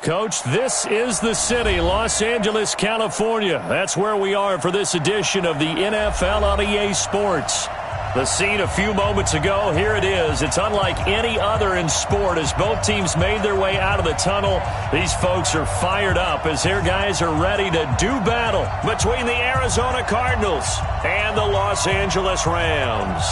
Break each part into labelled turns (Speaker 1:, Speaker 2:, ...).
Speaker 1: Coach, this is the city, Los Angeles, California. That's where we are for this edition of the NFL on EA Sports. The scene a few moments ago, here it is. It's unlike any other in sport as both teams made their way out of the tunnel. These folks are fired up as their guys are ready to do battle between the Arizona Cardinals and the Los Angeles Rams.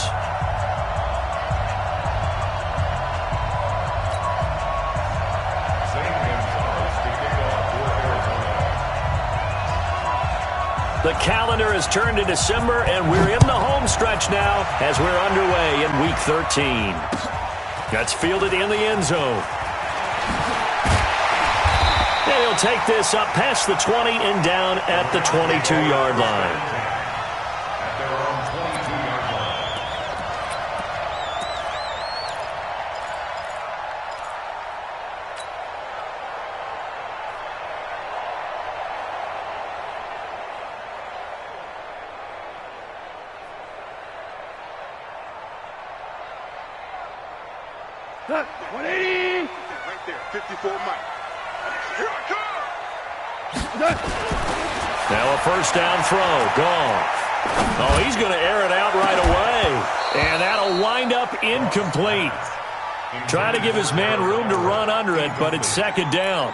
Speaker 1: The calendar has turned to December, and we're in the home stretch now as we're underway in Week 13. That's fielded in the end zone. And he'll take this up past the 20 and down at the 22-yard line.
Speaker 2: Look, 180. Right there, 54 Mike. Here I come.
Speaker 1: Now a first down throw. Goff. Oh, he's going to air it out right away. And that'll wind up incomplete. Trying to give his man room to run under it, but it's second down.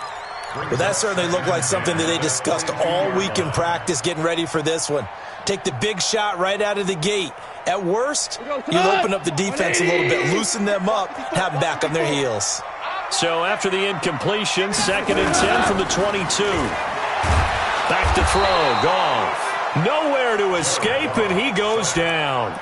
Speaker 3: Well, that certainly looked like something that they discussed all week in practice getting ready for this one. Take the big shot right out of the gate. At worst, you'll open up the defense a little bit, loosen them up, have them back on their heels.
Speaker 1: So after the incompletion, second and 10 from the 22. Back to throw, Goff. Nowhere to escape, and he goes down.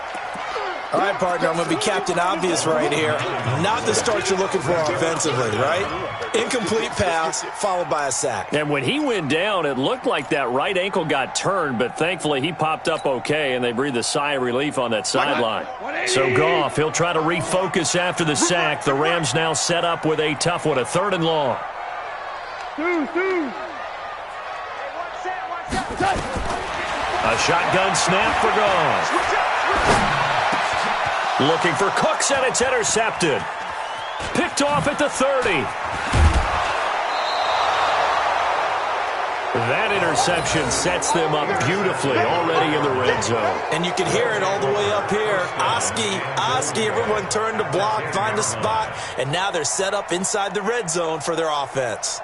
Speaker 3: All right, partner, I'm going to be Captain Obvious right here. Not the start you're looking for offensively, right? Incomplete pass, followed by a sack.
Speaker 1: And when he went down, it looked like that right ankle got turned, but thankfully he popped up okay, and they breathed a sigh of relief on that sideline. So Goff, he'll try to refocus after the sack. The Rams now set up with a tough one, a third and long. A shotgun snap for Goff. Looking for Cooks, and it's intercepted. Picked off at the 30. That interception sets them up beautifully already in the red zone.
Speaker 3: And you can hear it all the way up here. Oski, everyone turned to block, find a spot, and now they're set up inside the red zone for their offense.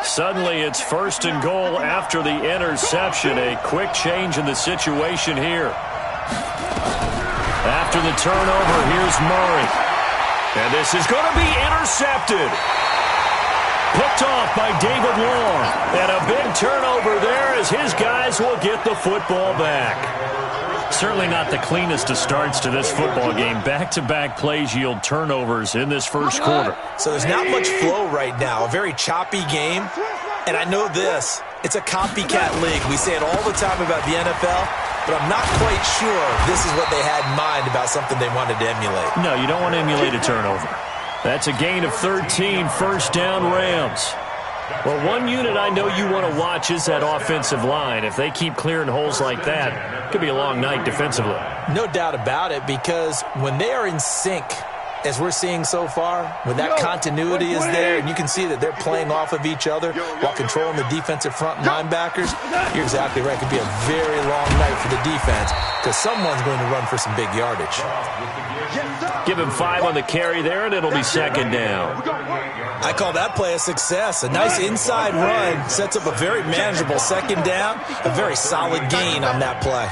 Speaker 1: Suddenly it's first and goal after the interception. A quick change in the situation here. After the turnover, here's Murray. And this is going to be intercepted. Picked off by David Long. And a big turnover there as his guys will get the football back. Certainly not the cleanest of starts to this football game. Back-to-back plays yield turnovers in this first quarter.
Speaker 3: So there's not much flow right now. A very choppy game. And I know this. It's a copycat league. We say it all the time about the NFL, but I'm not quite sure this is what they had in mind about something they wanted to emulate.
Speaker 1: No, you don't want to emulate a turnover. That's a gain of 13, first down Rams. Well, one unit I know you want to watch is that offensive line. If they keep clearing holes like that, it could be a long night defensively.
Speaker 3: No doubt about it, because when they are in sync, as we're seeing so far, when that continuity is there, and you can see that they're playing off of each other while controlling the defensive front linebackers, you're exactly right. It could be a very long night for the defense because someone's going to run for some big yardage.
Speaker 1: Give him 5 on the carry there, and it'll be second down.
Speaker 3: I call that play a success. A nice inside run sets up a very manageable second down, a very solid gain on that play.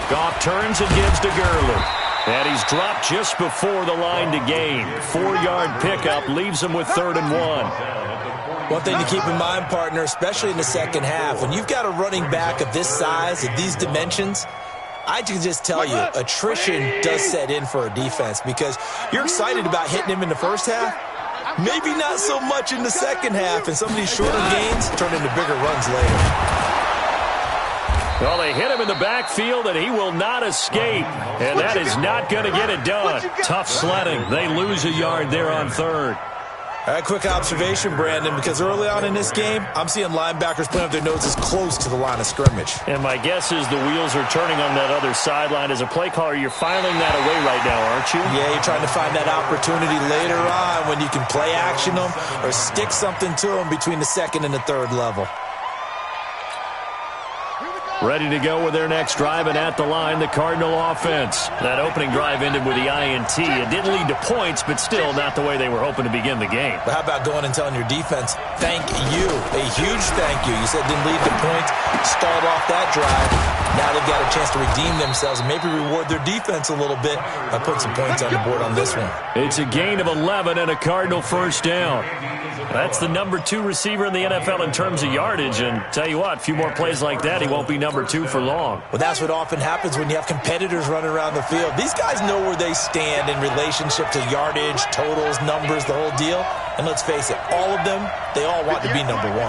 Speaker 1: Goff turns and gives to Gurley. And he's dropped just before the line to gain. 4-yard pickup leaves him with third and 1.
Speaker 3: One thing to keep in mind, partner, especially in the second half, when you've got a running back of this size, of these dimensions, I can just tell you, attrition does set in for a defense because you're excited about hitting him in the first half. Maybe not so much in the second half, and some of these shorter gains turn into bigger runs later.
Speaker 1: Well, they hit him in the backfield, and he will not escape. And that is not going to get it done. Tough sledding. They lose a yard there on third.
Speaker 3: All right, quick observation, Brandon, because early on in this game, I'm seeing linebackers putting up their noses close to the line of scrimmage.
Speaker 1: And my guess is the wheels are turning on that other sideline. As a play caller, you're filing that away right now, aren't you?
Speaker 3: Yeah, you're trying to find that opportunity later on when you can play action them or stick something to them between the second and the third level.
Speaker 1: Ready to go with their next drive, and at the line, the Cardinal offense. That opening drive ended with the INT. It didn't lead to points, but still not the way they were hoping to begin the game.
Speaker 3: But how about going and telling your defense, thank you, a huge thank you. You said didn't lead to points, stalled off that drive. Now they've got a chance to redeem themselves and maybe reward their defense a little bit by putting some points on the board on this one.
Speaker 1: It's a gain of 11 and a Cardinal first down. That's the number 2 receiver in the NFL in terms of yardage, and tell you what, a few more plays like that, he won't be number 2 for long.
Speaker 3: Well, that's what often happens when you have competitors running around the field. These guys know where they stand in relationship to yardage, totals, numbers, the whole deal. And let's face it, all of them, they all want to be number 1.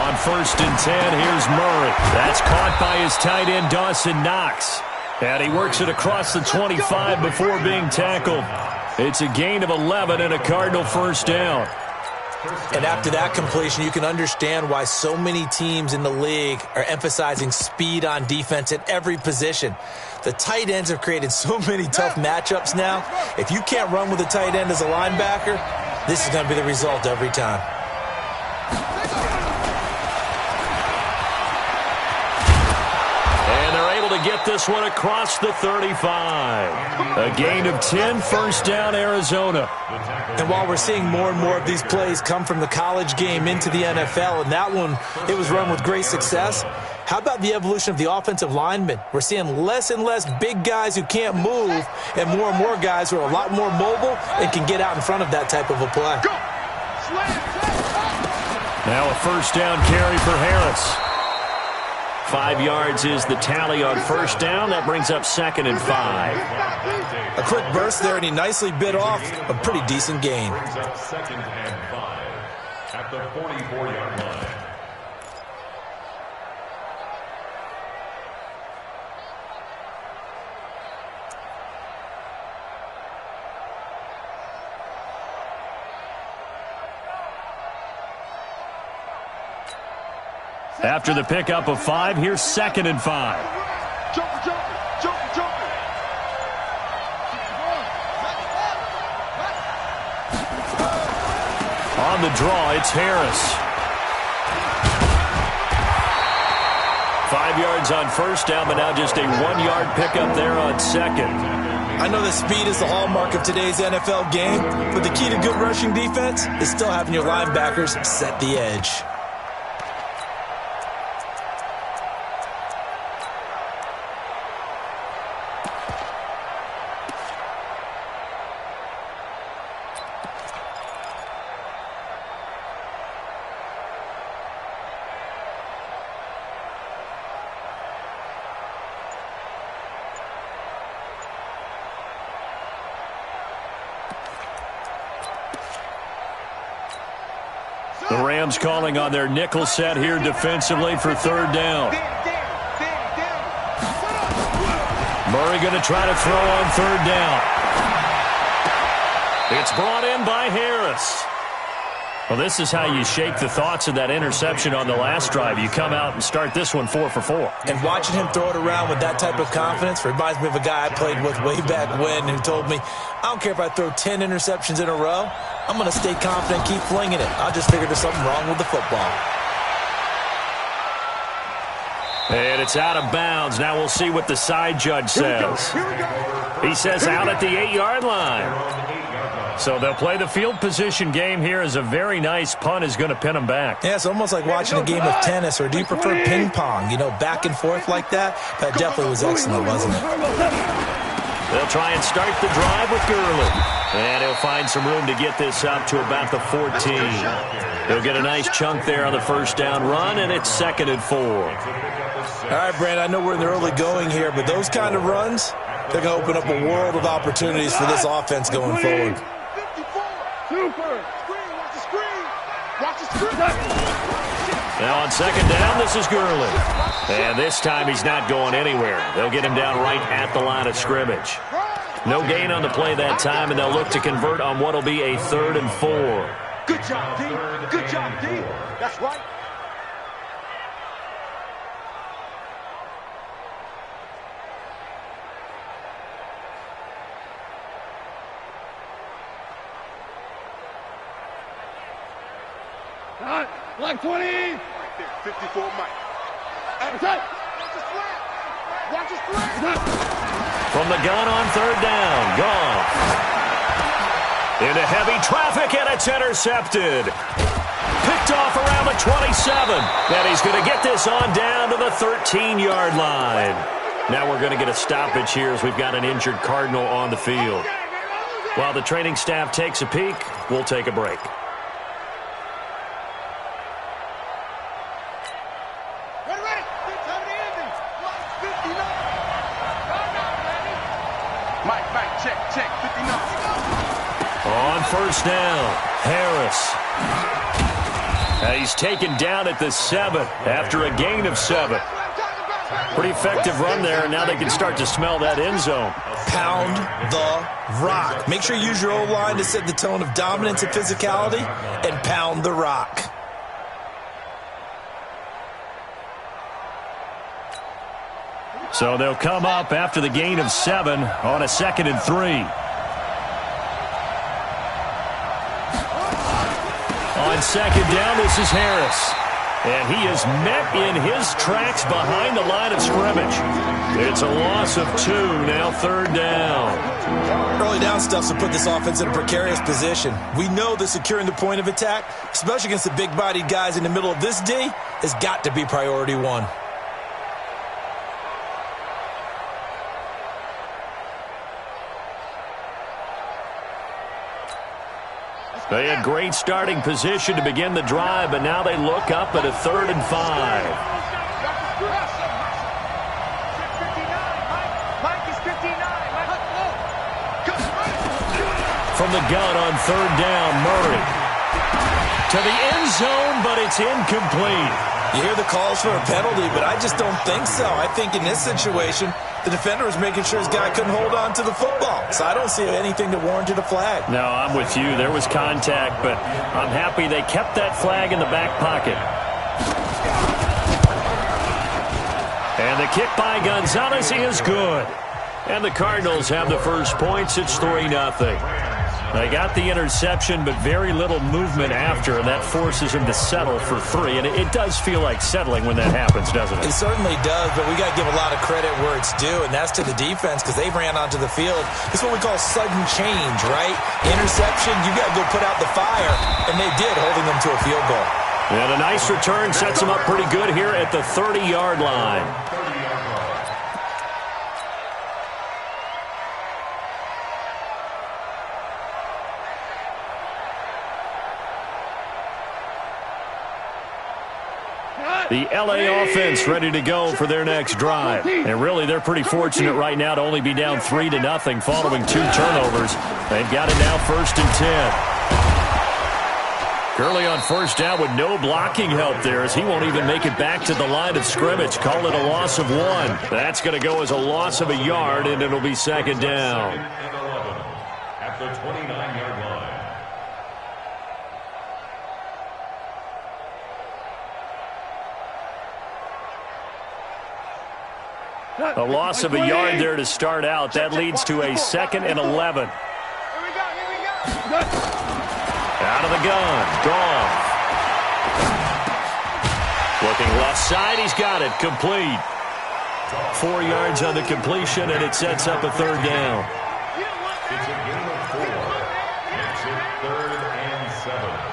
Speaker 1: On first and 10, here's Murray. That's caught by his tight end, Dawson Knox. And he works it across the 25 before being tackled. It's a gain of 11 and a Cardinal first down.
Speaker 3: And after that completion, you can understand why so many teams in the league are emphasizing speed on defense at every position. The tight ends have created so many tough matchups now. If you can't run with a tight end as a linebacker, this is going to be the result every time.
Speaker 1: To get this one across the 35. A gain of 10, first down, Arizona.
Speaker 3: And while we're seeing more and more of these plays come from the college game into the NFL, and that one, it was run with great success, how about the evolution of the offensive linemen? We're seeing less and less big guys who can't move and more guys who are a lot more mobile and can get out in front of that type of a play.
Speaker 1: Now a first down carry for Harris. 5 yards is the tally on first down. That brings up second and 5.
Speaker 3: A quick burst there, and he nicely bit off a pretty decent gain.
Speaker 4: Second and 5 at the 44-yard line.
Speaker 1: After the pickup of 5, here's second and 5. On the draw, it's Harris. 5 yards on first down, but now just a 1-yard pickup there on second.
Speaker 3: I know that speed is the hallmark of today's NFL game, but the key to good rushing defense is still having your linebackers set the edge.
Speaker 1: The Rams calling on their nickel set here defensively for third down. Murray going to try to throw on third down. It's brought in by Harris. Well, this is how you shake the thoughts of that interception on the last drive. You come out and start this one 4 for 4.
Speaker 3: And watching him throw it around with that type of confidence reminds me of a guy I played with way back when who told me, I don't care if I throw 10 interceptions in a row. I'm going to stay confident, keep flinging it. I just figured there's something wrong with the football.
Speaker 1: And it's out of bounds. Now we'll see what the side judge says. He says out at the 8-yard line. So they'll play the field position game here as a very nice punt is going to pin them back.
Speaker 3: Yeah, it's almost like watching a game of tennis, or do you prefer ping pong? You know, back and forth like that? That definitely was excellent, wasn't it?
Speaker 1: They'll try and start the drive with Gurley. And he'll find some room to get this up to about the 14. He'll get a nice chunk there on the first down run, and it's second and 4.
Speaker 3: All right, Brandon, I know we're in the early going here, but those kind of runs, they're going to open up a world of opportunities for this offense going forward.
Speaker 1: Now on second down, this is Gurley. And this time he's not going anywhere. They'll get him down right at the line of scrimmage. No gain on the play that time, and they'll look to convert on what will be a 3rd and 4.
Speaker 2: Good job, D. Good job, D. That's right. Like 20. Right there, 54 Mike. Watch his flat. Watch his flat.
Speaker 1: From the gun on 3rd down. Gone. Into heavy traffic, and it's intercepted. Picked off around the 27. And he's going to get this on down to the 13-yard line. Now we're going to get a stoppage here as we've got an injured Cardinal on the field. While the training staff takes a peek, we'll take a break.
Speaker 2: Check, 59.
Speaker 1: On 1st down, Harris. He's taken down at the 7 after a gain of 7. Pretty effective run there, and now they can start to smell that end zone.
Speaker 3: Pound the rock. Make sure you use your O-line to set the tone of dominance and physicality, and pound the rock.
Speaker 1: So they'll come up after the gain of 7 on a 2nd and 3. On 2nd down, this is Harris. And he is met in his tracks behind the line of scrimmage. It's a loss of 2, now 3rd down.
Speaker 3: Early down stuff will put this offense in a precarious position. We know that securing the point of attack, especially against the big-bodied guys in the middle of this D, has got to be priority 1.
Speaker 1: They had great starting position to begin the drive, but now they look up at a 3rd and 5. From the gun on 3rd down, Murray. To the end zone, but it's incomplete.
Speaker 3: You hear the calls for a penalty, but I just don't think so. I think in this situation, the defender was making sure his guy couldn't hold on to the football. So I don't see anything that warranted a flag.
Speaker 1: No, I'm with you. There was contact, but I'm happy they kept that flag in the back pocket. And the kick by Gonzalez is good. And the Cardinals have the first points. It's 3-0. They got the interception, but very little movement after, and that forces him to settle for 3. And it does feel like settling when that happens, doesn't it?
Speaker 3: It certainly does, but we got to give a lot of credit where it's due, and that's to the defense because they ran onto the field. It's what we call sudden change, right? Interception, you got to go put out the fire, and they did, holding them to a field goal.
Speaker 1: And a nice return sets them up pretty good here at the 30-yard line. The L.A. offense ready to go for their next drive. And really, they're pretty fortunate right now to only be down 3-0 following 2 turnovers. They've got it now 1st and 10. Gurley on 1st down with no blocking help there as he won't even make it back to the line of scrimmage. Call it a loss of 1. That's going to go as a loss of a yard, and it'll be 2nd down.
Speaker 4: At the 29-yard line.
Speaker 1: A loss of a yard there to start out. That leads to a 2nd and 11.
Speaker 2: Here we go.
Speaker 1: Out of the gun. Gone. Looking left side. He's got it. Complete. 4 yards on the completion, and it sets up a 3rd down.
Speaker 4: It's a gain of 4. Makes it 3rd and 7.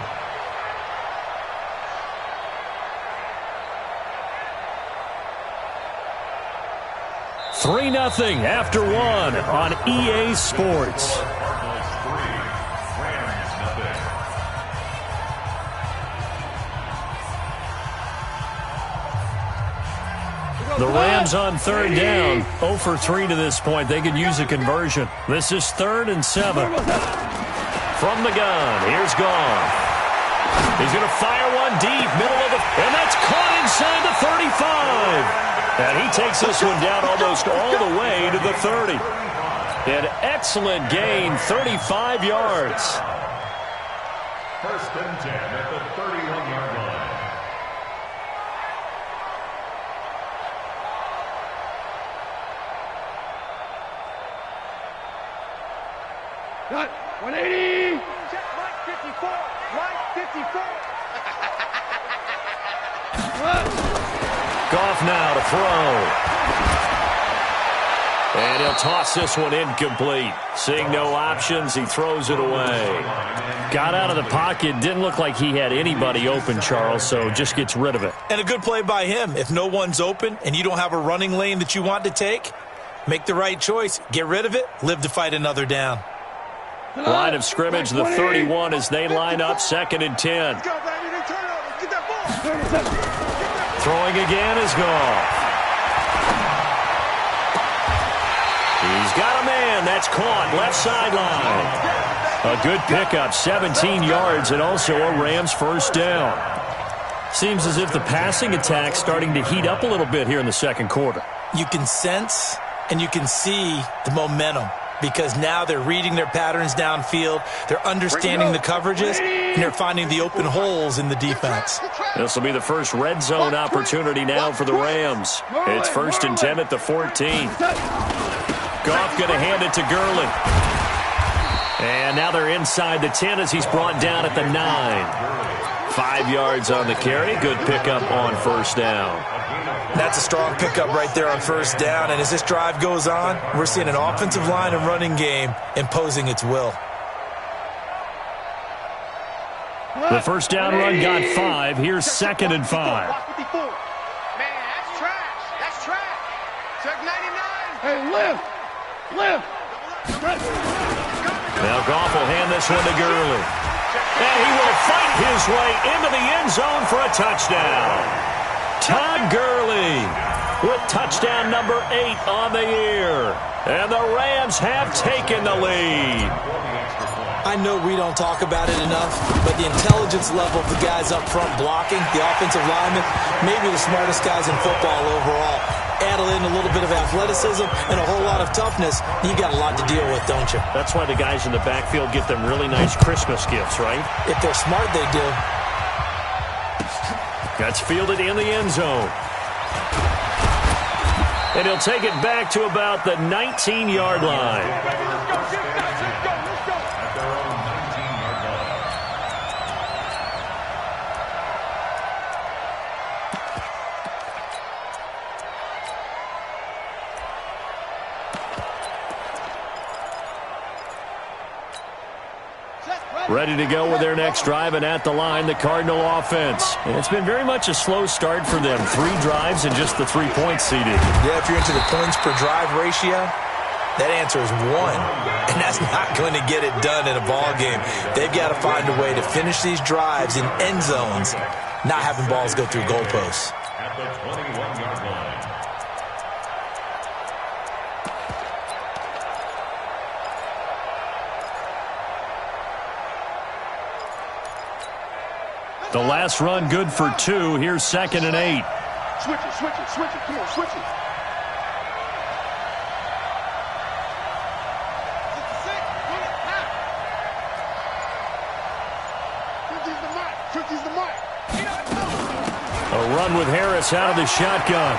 Speaker 1: 3-0 after 1 on EA Sports. The Rams on 3rd down, 0 for 3 to this point. They could use a conversion. This is 3rd and 7. From the gun, here's Goff. He's going to fire one deep, middle of the, and that's caught inside the 35. And he takes this one down almost all the way to the 30. An excellent gain, 35 yards.
Speaker 4: First and 10 at the 31-yard line.
Speaker 2: Got 180. Check Mike 54. Mike 54.
Speaker 1: Goff now to throw. And he'll toss this one incomplete. Seeing no options, he throws it away. Got out of the pocket. Didn't look like he had anybody open, Charles, so just gets rid of it.
Speaker 3: And a good play by him. If no one's open and you don't have a running lane that you want to take, make the right choice. Get rid of it. Live to fight another down.
Speaker 1: Line of scrimmage, the 31 as they line up, 2nd and 10. Throwing again is Goff. He's got a man. That's caught. Left sideline. A good pickup, 17 yards, and also a Rams first down. Seems as if the passing attack's starting to heat up a little bit here in the second quarter.
Speaker 3: You can sense and you can see the momentum because now they're reading their patterns downfield, they're understanding the coverages, and they're finding the open holes in the defense.
Speaker 1: This will be the first red zone opportunity now for the Rams. It's 1st and 10 at the 14. Goff going to hand it to Gurley. And now they're inside the 10 as he's brought down at the 9. 5 yards on the carry. Good pickup on first down.
Speaker 3: That's a strong pickup right there on first down. And as this drive goes on, we're seeing an offensive line and running game imposing its will.
Speaker 1: The first down run got 5. Here's 2nd and 5.
Speaker 2: Man, that's trash. That's trash. Check 99. Hey, lift.
Speaker 1: Now Goff will hand this one to Gurley. And he will fight his way into the end zone for a touchdown. Todd Gurley with touchdown number 8 on the year. And the Rams have taken the lead.
Speaker 3: I know we don't talk about it enough, but the intelligence level of the guys up front blocking, the offensive linemen, maybe the smartest guys in football overall. Add in a little bit of athleticism and a whole lot of toughness, you got a lot to deal with, don't you?
Speaker 1: That's why the guys in the backfield get them really nice Christmas gifts, right?
Speaker 3: If they're smart, they do.
Speaker 1: That's fielded in the end zone. And he'll take it back to about the 19-yard line. Ready to go with their next drive, and at the line, the Cardinal offense. And it's been very much a slow start for them. 3 drives and just the 3 points seeded.
Speaker 3: Yeah, if you're into the points per drive ratio, that answer is 1. And that's not going to get it done in a ball game. They've got to find a way to finish these drives in end zones, not having balls go through goalposts.
Speaker 4: At the 21-yard line.
Speaker 1: The last run good for 2. Here's 2nd and 8.
Speaker 2: Switch it. Come on, switch it.
Speaker 1: A run with Harris out of the shotgun.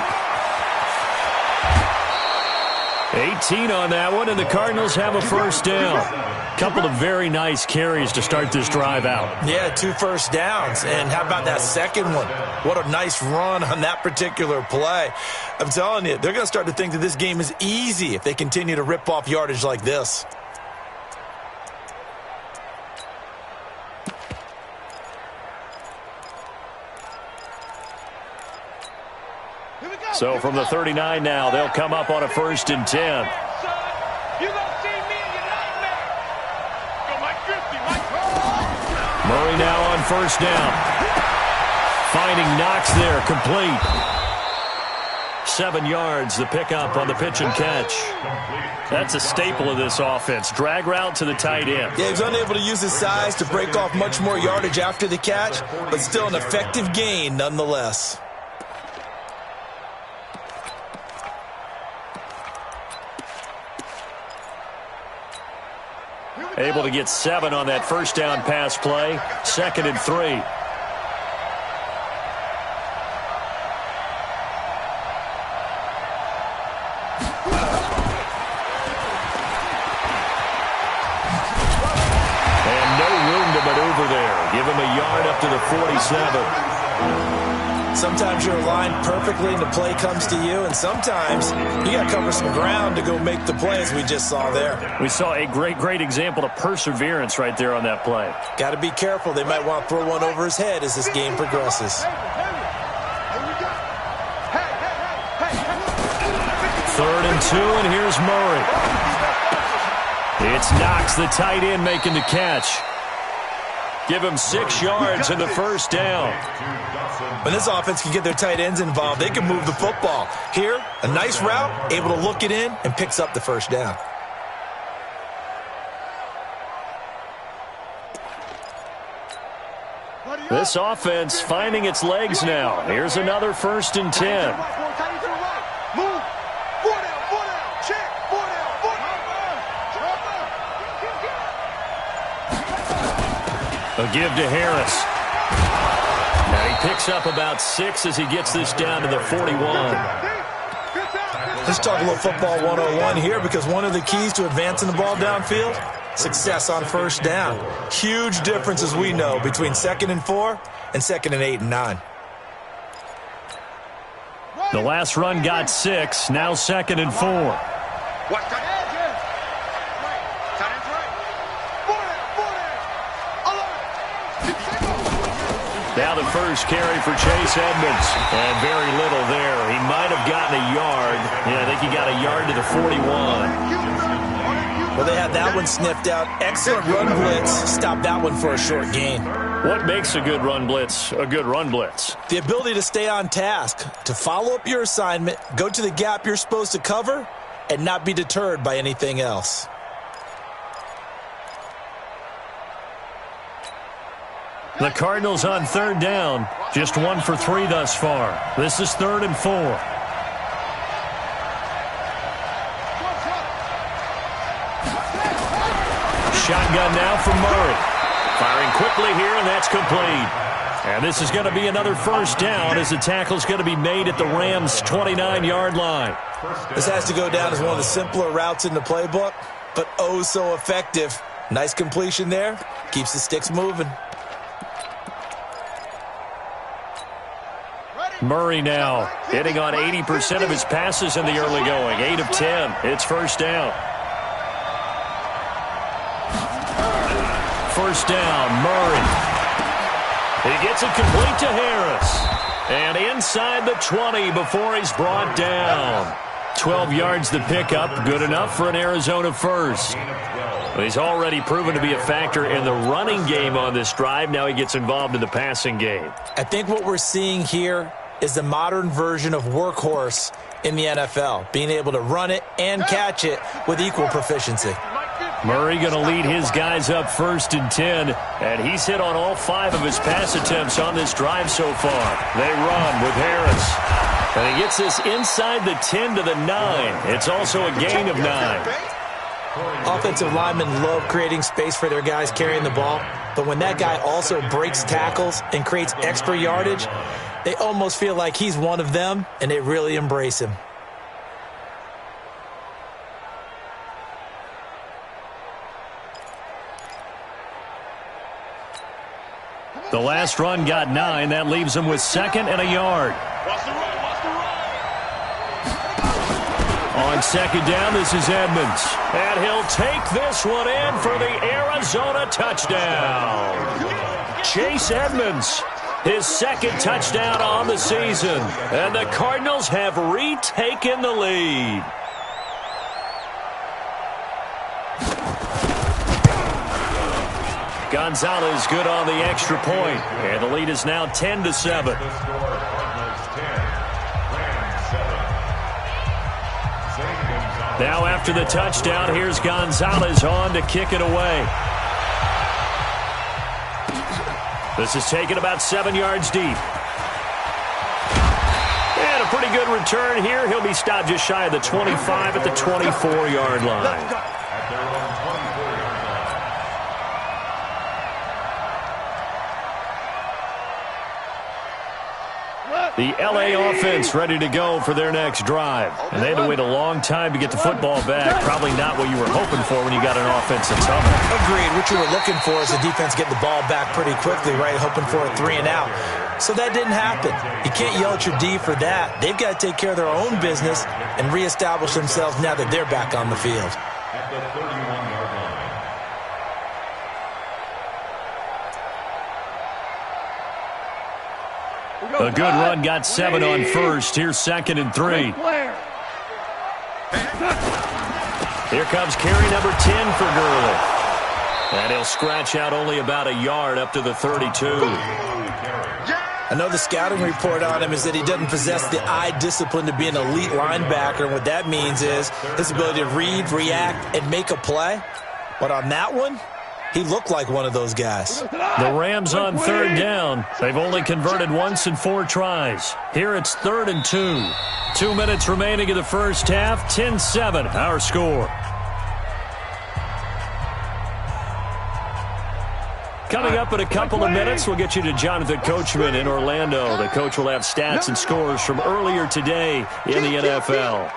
Speaker 1: 18 on that one, and the Cardinals have a first down. Couple of very nice carries to start this drive out.
Speaker 3: Yeah, 2 first downs. And how about that second one? What a nice run on that particular play. I'm telling you, they're going to start to think that this game is easy if they continue to rip off yardage like this.
Speaker 1: So from the 39 now, they'll come up on a 1st and 10. Murray now on first down. Finding Knox there, complete. 7 yards, the pickup on the pitch and catch. That's a staple of this offense. Drag route to the tight end.
Speaker 3: Yeah, he was unable to use his size to break off much more yardage after the catch, but still an effective gain nonetheless.
Speaker 1: Able to get 7 on that first down pass play. 2nd and 3. Give him a yard up to the 47.
Speaker 3: Sometimes you're aligned perfectly and the play comes to you, and sometimes you got to cover some ground to go make the play, as we just saw there.
Speaker 1: We saw a great example of perseverance right there on that play.
Speaker 3: Got to be careful. They might want to throw one over his head as this game progresses.
Speaker 1: 3rd and 2, and here's Murray. It's Knox, the tight end, making the catch. Give him 6 yards in the first down.
Speaker 3: When this offense can get their tight ends involved, they can move the football. Here, a nice route, able to look it in, and picks up the first down.
Speaker 1: This offense finding its legs now. Here's another 1st and 10. A give to Harris. Now he picks up about 6 as he gets this down to the 41.
Speaker 3: Let's talk a little football 101 here, because one of the keys to advancing the ball downfield, success on first down. Huge difference, as we know, between 2nd and 4 and 2nd and 8 and 9.
Speaker 1: The last run got 6, now 2nd and 4. Now the first carry for Chase Edmonds. And very little there. He might have gotten a yard. Yeah, I think he got a yard to the 41.
Speaker 3: Well, they had that one sniffed out. Excellent run blitz. Stop that one for a short gain.
Speaker 1: What makes a good run blitz a good run blitz?
Speaker 3: The ability to stay on task, to follow up your assignment, go to the gap you're supposed to cover, and not be deterred by anything else.
Speaker 1: The Cardinals on 3rd down. Just 1 for 3 thus far. This is 3rd and 4. Shotgun now from Murray. Firing quickly here, and that's complete. And this is going to be another first down as the tackle's going to be made at the Rams' 29-yard line.
Speaker 3: This has to go down as one of the simpler routes in the playbook, but oh so effective. Nice completion there. Keeps the sticks moving.
Speaker 1: Murray now hitting on 80% of his passes in the early going. 8 of 10. It's first down. First down, Murray. He gets it complete to Harris. And inside the 20 before he's brought down. 12 yards to pick up. Good enough for an Arizona first. He's already proven to be a factor in the running game on this drive. Now he gets involved in the passing game.
Speaker 3: I think what we're seeing here is the modern version of workhorse in the NFL, being able to run it and catch it with equal proficiency.
Speaker 1: Murray going to lead his guys up 1st and 10, and he's hit on all 5 of his pass attempts on this drive so far. They run with Harris, and he gets this inside the 10 to the 9. It's also a gain of 9.
Speaker 3: Offensive linemen love creating space for their guys carrying the ball, but when that guy also breaks tackles and creates extra yardage, they almost feel like he's one of them, and they really embrace him.
Speaker 1: The last run got 9. That leaves him with 2nd and a yard. On 2nd down, this is Edmonds. And he'll take this one in for the Arizona touchdown. Chase Edmonds, his 2nd touchdown on the season. And the Cardinals have retaken the lead. Gonzalez good on the extra point, and the lead is now 10-7. Now after the touchdown, here's Gonzalez on to kick it away. This is taken about 7 yards deep. And a pretty good return here. He'll be stopped just shy of the 25 at the 24-yard line. The LA offense ready to go for their next drive. And they had to wait a long time to get the football back. Probably not what you were hoping for when you got an offense that's humming.
Speaker 3: Agreed. What you were looking for is the defense getting the ball back pretty quickly, right? Hoping for a 3 and out. So that didn't happen. You can't yell at your D for that. They've got to take care of their own business and reestablish themselves now that they're back on the field.
Speaker 4: At the 31-yard line.
Speaker 1: A good run got 7 on first. Here's 2nd and 3. Here comes carry number 10 for Gurley. And he'll scratch out only about a yard up to the 32.
Speaker 3: I know the scouting report on him is that he doesn't possess the eye discipline to be an elite linebacker. And what that means is his ability to read, react, and make a play. But on that one, he looked like one of those guys.
Speaker 1: The Rams on 3rd down. They've only converted once in 4 tries. Here it's 3rd and 2. 2 minutes remaining in the first half. 10-7, our score. Coming up in a couple of minutes, we'll get you to Jonathan Coachman in Orlando. The coach will have stats and scores from earlier today in the NFL.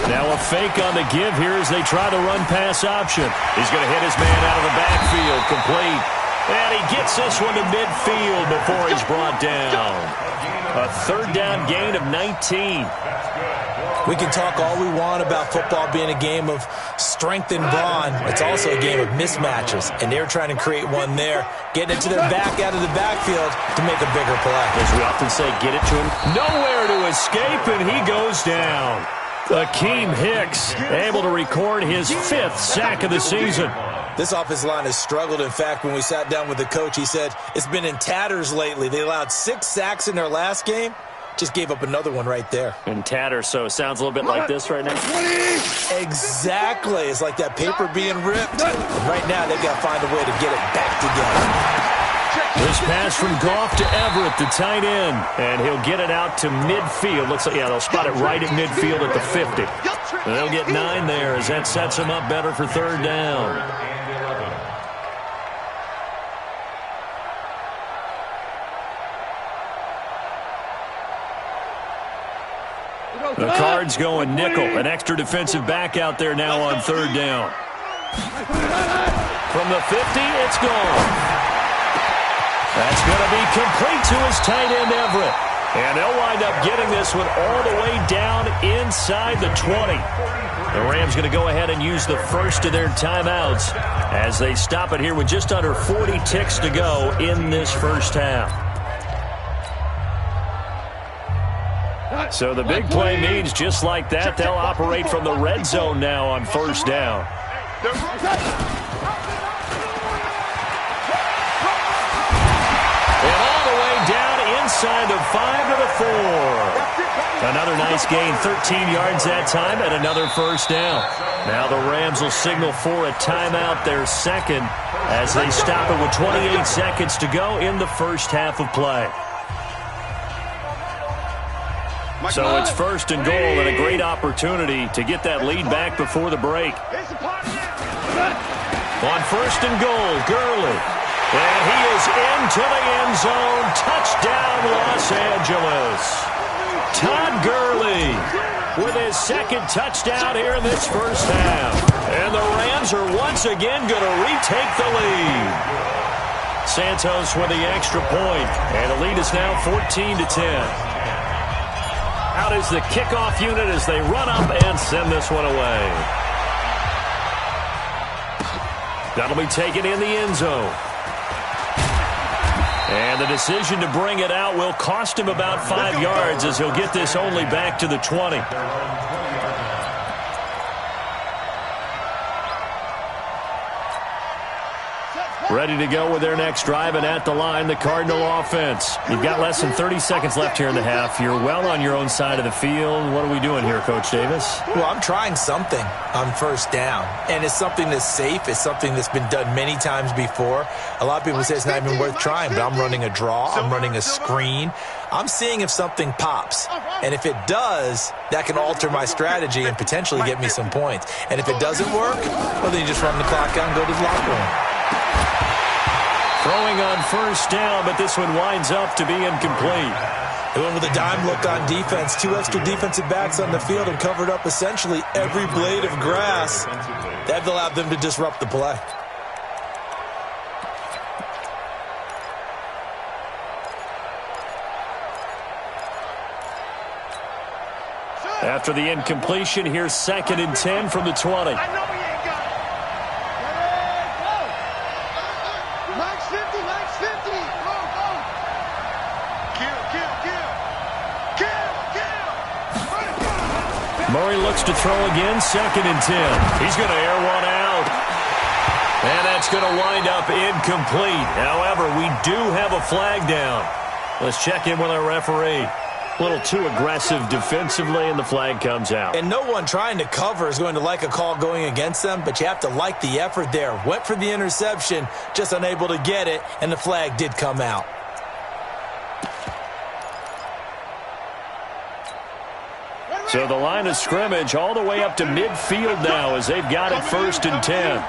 Speaker 1: Now a fake on the give here as they try the run-pass option. He's going to hit his man out of the backfield, complete. And he gets this one to midfield before he's brought down. A 3rd down gain of 19.
Speaker 3: We can talk all we want about football being a game of strength and brawn. It's also a game of mismatches, and they're trying to create one there, getting it to their back out of the backfield to make a bigger play.
Speaker 1: As we often say, get it to him. Nowhere to escape, and he goes down. Akeem Hicks able to record his 5th sack of the season.
Speaker 3: This offensive line has struggled. In fact, when we sat down with the coach, he said it's been in tatters lately. They allowed 6 sacks in their last game. Just gave up another one right there.
Speaker 1: In tatters, so it sounds a little bit like this right now.
Speaker 3: Exactly. It's like that paper being ripped. And right now, they've got to find a way to get it back together.
Speaker 1: This pass from Goff to Everett, the tight end. And he'll get it out to midfield. Looks like, yeah, they'll spot it right at midfield at the 50. And they'll get 9 there as that sets them up better for 3rd down. The Cards going nickel. An extra defensive back out there now on 3rd down. From the 50, it's gone. That's going to be complete to his tight end, Everett. And they'll wind up getting this one all the way down inside the 20. The Rams going to go ahead and use the first of their timeouts as they stop it here with just under 40 ticks to go in this first half. So the big play means just like that, they'll operate from the red zone now on 1st down. And all the way down inside the 5 to the 4. Another nice gain, 13 yards that time, and another 1st down. Now the Rams will signal for a timeout, their 2nd, as they stop it with 28 seconds to go in the first half of play. So it's 1st and goal and a great opportunity to get that lead back before the break. On 1st and goal, Gurley. And he is into the end zone. Touchdown, Los Angeles. Todd Gurley with his 2nd touchdown here in this first half. And the Rams are once again going to retake the lead. Santos with the extra point. And the lead is now 14-10. Out is the kickoff unit as they run up and send this one away. That'll be taken in the end zone. And the decision to bring it out will cost him about 5 yards as he'll get this only back to the 20. Ready to go with their next drive, and at the line, the Cardinal offense. You've got less than 30 seconds left here in the half. You're well on your own side of the field. What are we doing here, Coach Davis?
Speaker 3: Well, I'm trying something on 1st down, and it's something that's safe. It's something that's been done many times before. A lot of people say it's not even worth trying, but I'm running a draw. I'm running a screen. I'm seeing if something pops, and if it does, that can alter my strategy and potentially get me some points. And if it doesn't work, well, then you just run the clock out and go to the locker room.
Speaker 1: Throwing on first down, but this one winds up to be incomplete.
Speaker 3: They went with a dime look on defense. 2 extra defensive backs on the field and covered up essentially every blade of grass. That allowed them to disrupt the play.
Speaker 1: After the incompletion, here's 2nd and 10 from the 20.
Speaker 2: I know he ain't got it. Max 50, Max 50. Go, go. Kill, kill, kill. Kill, kill.
Speaker 1: Murray looks to throw again, 2nd and 10. He's going to air one out. And that's going to wind up incomplete. However, we do have a flag down. Let's check in with our referee. A little too aggressive defensively, and the flag comes out.
Speaker 3: And no one trying to cover is going to like a call going against them, but you have to like the effort there. Went for the interception, just unable to get it, and the flag did come out.
Speaker 1: So the line of scrimmage all the way up to midfield now as they've got it 1st and 10.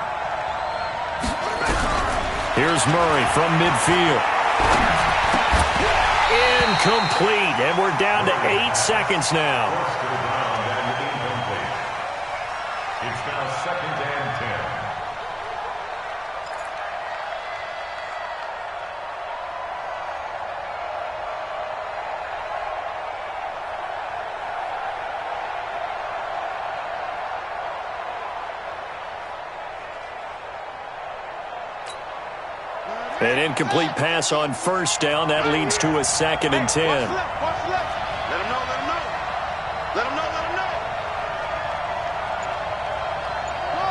Speaker 1: Here's Murray from midfield. Incomplete, and we're down to 8 seconds now.
Speaker 4: It's now 2nd and 10.
Speaker 1: An incomplete pass on first down. That leads to a 2nd and 10.
Speaker 2: Watch left, watch left. Let him know, let him know. Let him know, let him know. Go.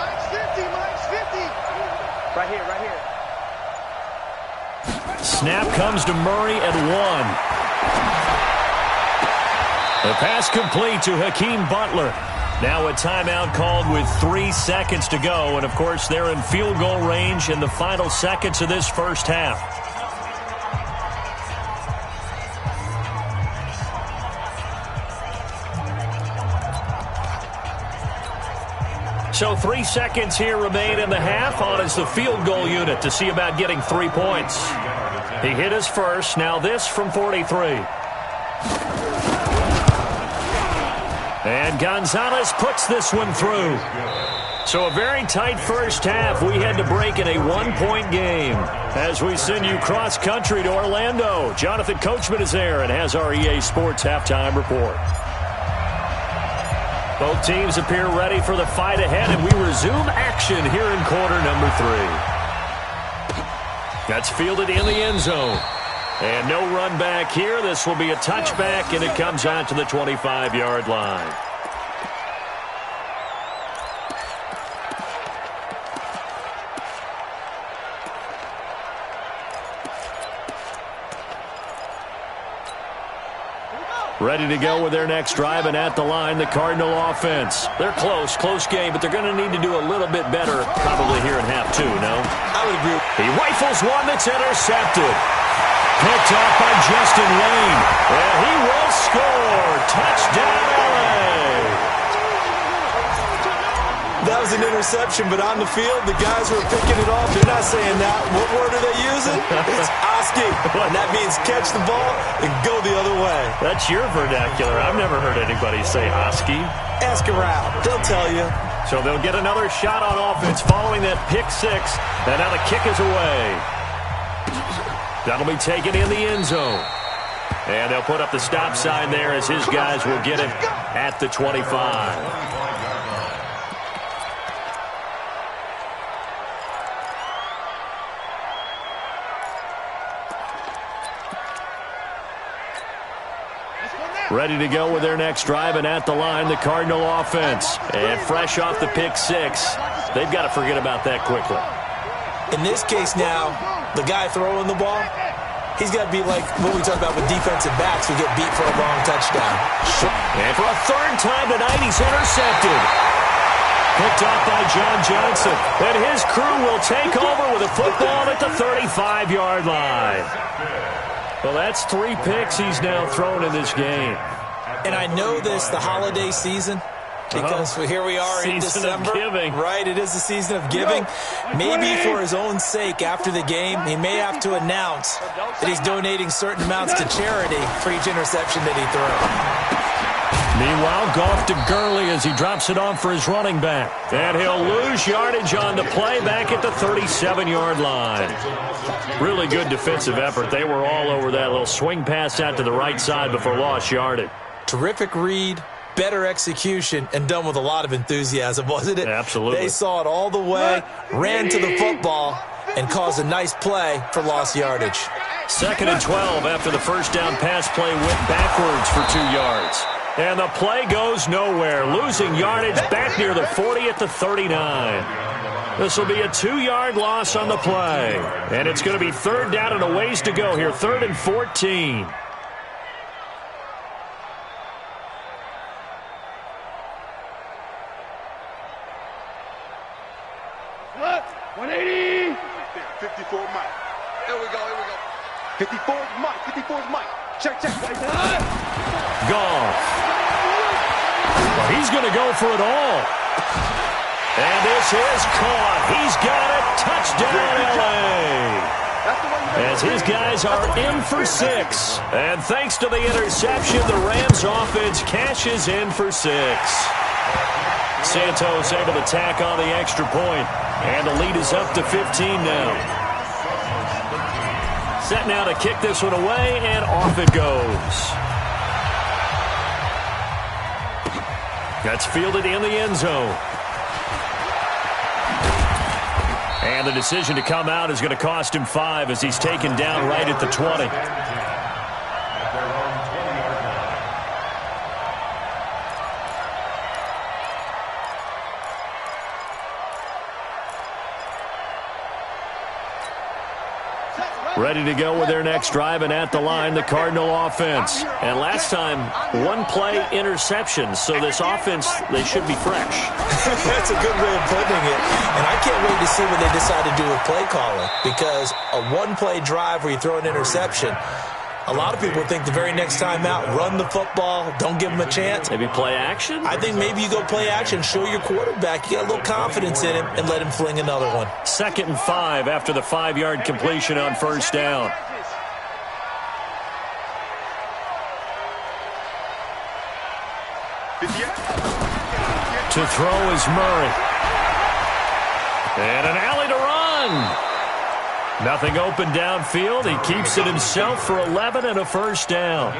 Speaker 2: Mike's 50, Mike's 50. Right here, right here.
Speaker 1: Snap comes to Murray at 1. The pass complete to Hakeem Butler. Now a timeout called with 3 seconds to go. And, of course, they're in field goal range in the final seconds of this first half. So 3 seconds here remain in the half. On is the field goal unit to see about getting 3 points. He hit his first. Now this from 43. And Gonzalez puts this one through. So a very tight first half. We had to break in a 1-point game. As we send you cross-country to Orlando, Jonathan Coachman is there and has our EA Sports halftime report. Both teams appear ready for the fight ahead, and we resume action here in quarter number 3. That's fielded in the end zone. And no run back here. This will be a touchback, and it comes out to the 25-yard line. Ready to go with their next drive, and at the line, the Cardinal offense. They're close game, but they're going to need to do a little bit better probably here in half 2, no?
Speaker 3: I would agree.
Speaker 1: He rifles one that's intercepted. Picked off by Justin Lane. And he will score. Touchdown, LA.
Speaker 3: That was an interception, but on the field, the guys who are picking it off, they're not saying that. What word are they using? It's Oski. And that means catch the ball and go the other way.
Speaker 1: That's your vernacular. I've never heard anybody say Oski.
Speaker 3: Ask around. They'll tell you.
Speaker 1: So they'll get another shot on offense following that pick 6. And now the kick is away. That'll be taken in the end zone. And they'll put up the stop sign there as his guys will get it at the 25. Ready to go with their next drive, and at the line, the Cardinal offense. And fresh off the pick 6, they've got to forget about that quickly.
Speaker 3: In this case now, the guy throwing the ball, he's got to be like what we talk about with defensive backs who get beat for a long touchdown.
Speaker 1: And for a 3rd time tonight, he's intercepted. Picked off by John Johnson. And his crew will take over with a football at the 35-yard line. Well, that's 3 picks he's now thrown in this game.
Speaker 3: And I know this, the holiday season, because here we are in December.
Speaker 1: Season of giving.
Speaker 3: Right, it is the season of giving. Maybe for his own sake, after the game, he may have to announce that he's donating certain amounts to charity for each interception that he throws.
Speaker 1: Meanwhile, Goff to Gurley as he drops it off for his running back. And he'll lose yardage on the play back at the 37-yard line. Really good defensive effort. They were all over that little swing pass out to the right side before lost yardage.
Speaker 3: Terrific read, better execution, and done with a lot of enthusiasm, wasn't it?
Speaker 1: Absolutely.
Speaker 3: They saw it all the way, ran to the football, and caused a nice play for lost yardage.
Speaker 1: 2nd and 12 after the first down pass play went backwards for 2 yards. And the play goes nowhere, losing yardage back near the 40 at the 39. This will be a 2-yard loss on the play. And it's going to be 3rd down and a ways to go here, 3rd and 14.
Speaker 2: What? 180. 54 Mike. Here we go. 54 Mike. 54 Mike. Check.
Speaker 1: Goff. Well, he's going to go for it all. And this is caught. He's got it. Touchdown, L.A. As his guys are in for 6. And thanks to the interception, the Rams offense cashes in for 6. Santos able to tack on the extra point. And the lead is up to 15 now. Set now to kick this one away, and off it goes. That's fielded in the end zone. And the decision to come out is going to cost him 5 as he's taken down right at the 20. Ready to go with their next drive, and at the line, the Cardinal offense. And last time, 1-play interception, so this offense, they should be fresh.
Speaker 3: That's a good way of putting it. And I can't wait to see what they decide to do with play calling, because a 1-play drive where you throw an interception, a lot of people think the very next time out, run the football, don't give them a chance.
Speaker 1: Maybe play action?
Speaker 3: I think maybe you go play action, show your quarterback you got a little confidence in him, and let him fling another one.
Speaker 1: 2nd and 5 after the 5-yard completion on first down. To throw is Murray. And an alley to run. Nothing open downfield. He keeps it himself for 11 and a first down.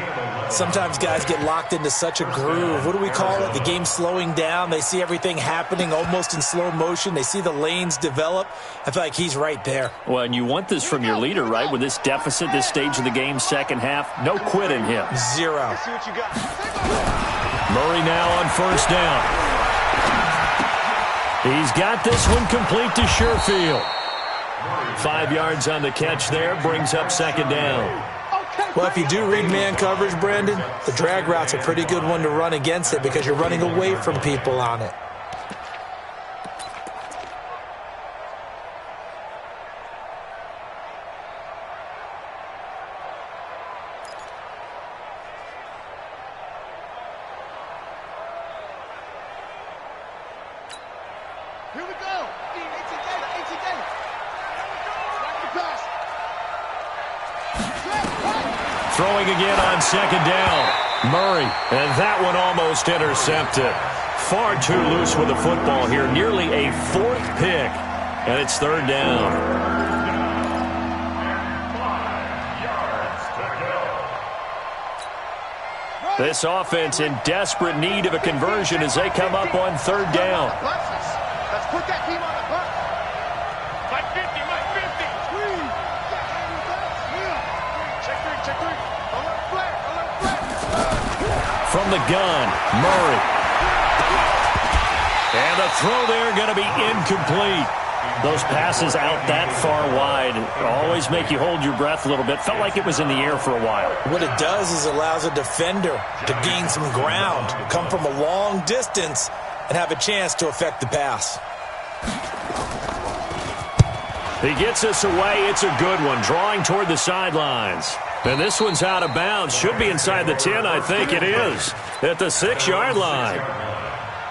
Speaker 3: Sometimes guys get locked into such a groove. What do we call it? The game slowing down. They see everything happening almost in slow motion. They see the lanes develop. I feel like he's right there.
Speaker 1: Well, and you want this from your leader, right? With this deficit, this stage of the game, second half, no quit in him.
Speaker 3: 0.
Speaker 1: Murray now on first down. He's got this one complete to Sherfield. 5 yards on the catch there, brings up 2nd down.
Speaker 3: Well, if you do read man coverage, Brendan, the drag route's a pretty good one to run against it because you're running away from people on it.
Speaker 2: Here we go.
Speaker 1: Throwing again on 2nd down. Murray, and that one almost intercepted. Far too loose with the football here. Nearly a 4th pick, and it's 3rd down.
Speaker 4: 5 yards to go.
Speaker 1: This offense in desperate need of a conversion as they come up on 3rd down.
Speaker 2: Let's put that team on the bus. Mike 50. Check 3. Alert flag.
Speaker 1: From the gun, Murray. And the throw there going to be incomplete. Those passes out that far wide always make you hold your breath a little bit. Felt like it was in the air for a while.
Speaker 3: What it does is allows a defender to gain some ground, come from a long distance, and have a chance to affect the pass.
Speaker 1: He gets us away. It's a good one, drawing toward the sidelines. And this one's out of bounds. Should be inside the 10, I think it is, at the 6-yard line.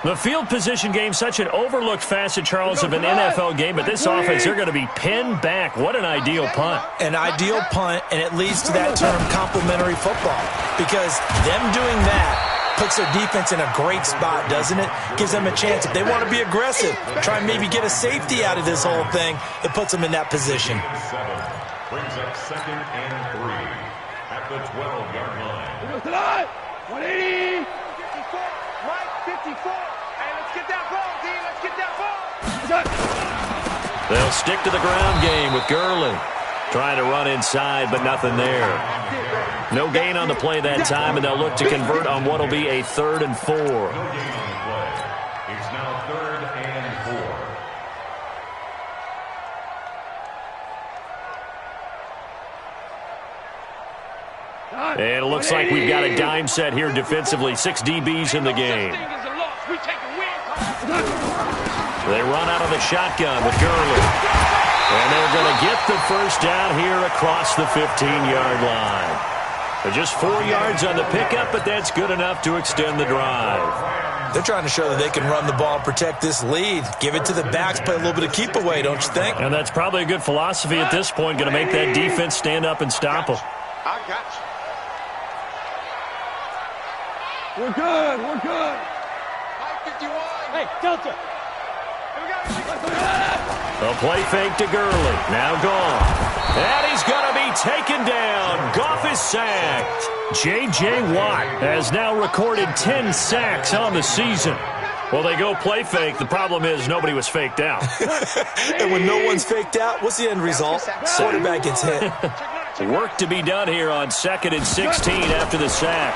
Speaker 1: The field position game, such an overlooked facet, Charles, of an NFL game, but this offense, they're going to be pinned back. What an ideal punt.
Speaker 3: An ideal punt, and it leads to that term complementary football, because them doing that puts their defense in a great spot, doesn't it? Gives them a chance. If they want to be aggressive, try and maybe get a safety out of this whole thing, it puts them in that position.
Speaker 4: Brings up 2nd and 3 at the 12-yard line.
Speaker 2: 180. 54. Mike, 54. Hey, let's get that ball, D. Let's get that ball.
Speaker 1: They'll stick to the ground game with Gurley. Trying to run inside, but nothing there. No gain on the play that time, and they'll look to convert on what will be a 3rd and 4.
Speaker 4: No gain on the play. It's now 3rd and 4.
Speaker 1: And it looks like we've got a dime set here defensively. 6 DBs in the game. They run out of the shotgun with Gurley. And they're going to get the first down here across the 15-yard line. They're just 4 yards on the pickup, but that's good enough to extend the drive.
Speaker 3: They're trying to show that they can run the ball and protect this lead. Give it to the backs, play a little bit of keep away, don't you think?
Speaker 1: And that's probably a good philosophy at this point, going to make that defense stand up and stop them.
Speaker 2: I got you. We're good. We're good. 51. Hey, Delta.
Speaker 1: A play fake to Gurley. Now gone. And he's going to be taken down. Goff is sacked. J.J. Watt has now recorded 10 sacks on the season. Well, they go play fake. The problem is nobody was faked out.
Speaker 3: And when no one's faked out, what's the end result? Quarterback gets hit.
Speaker 1: Work to be done here on 2nd and 16 after the sack.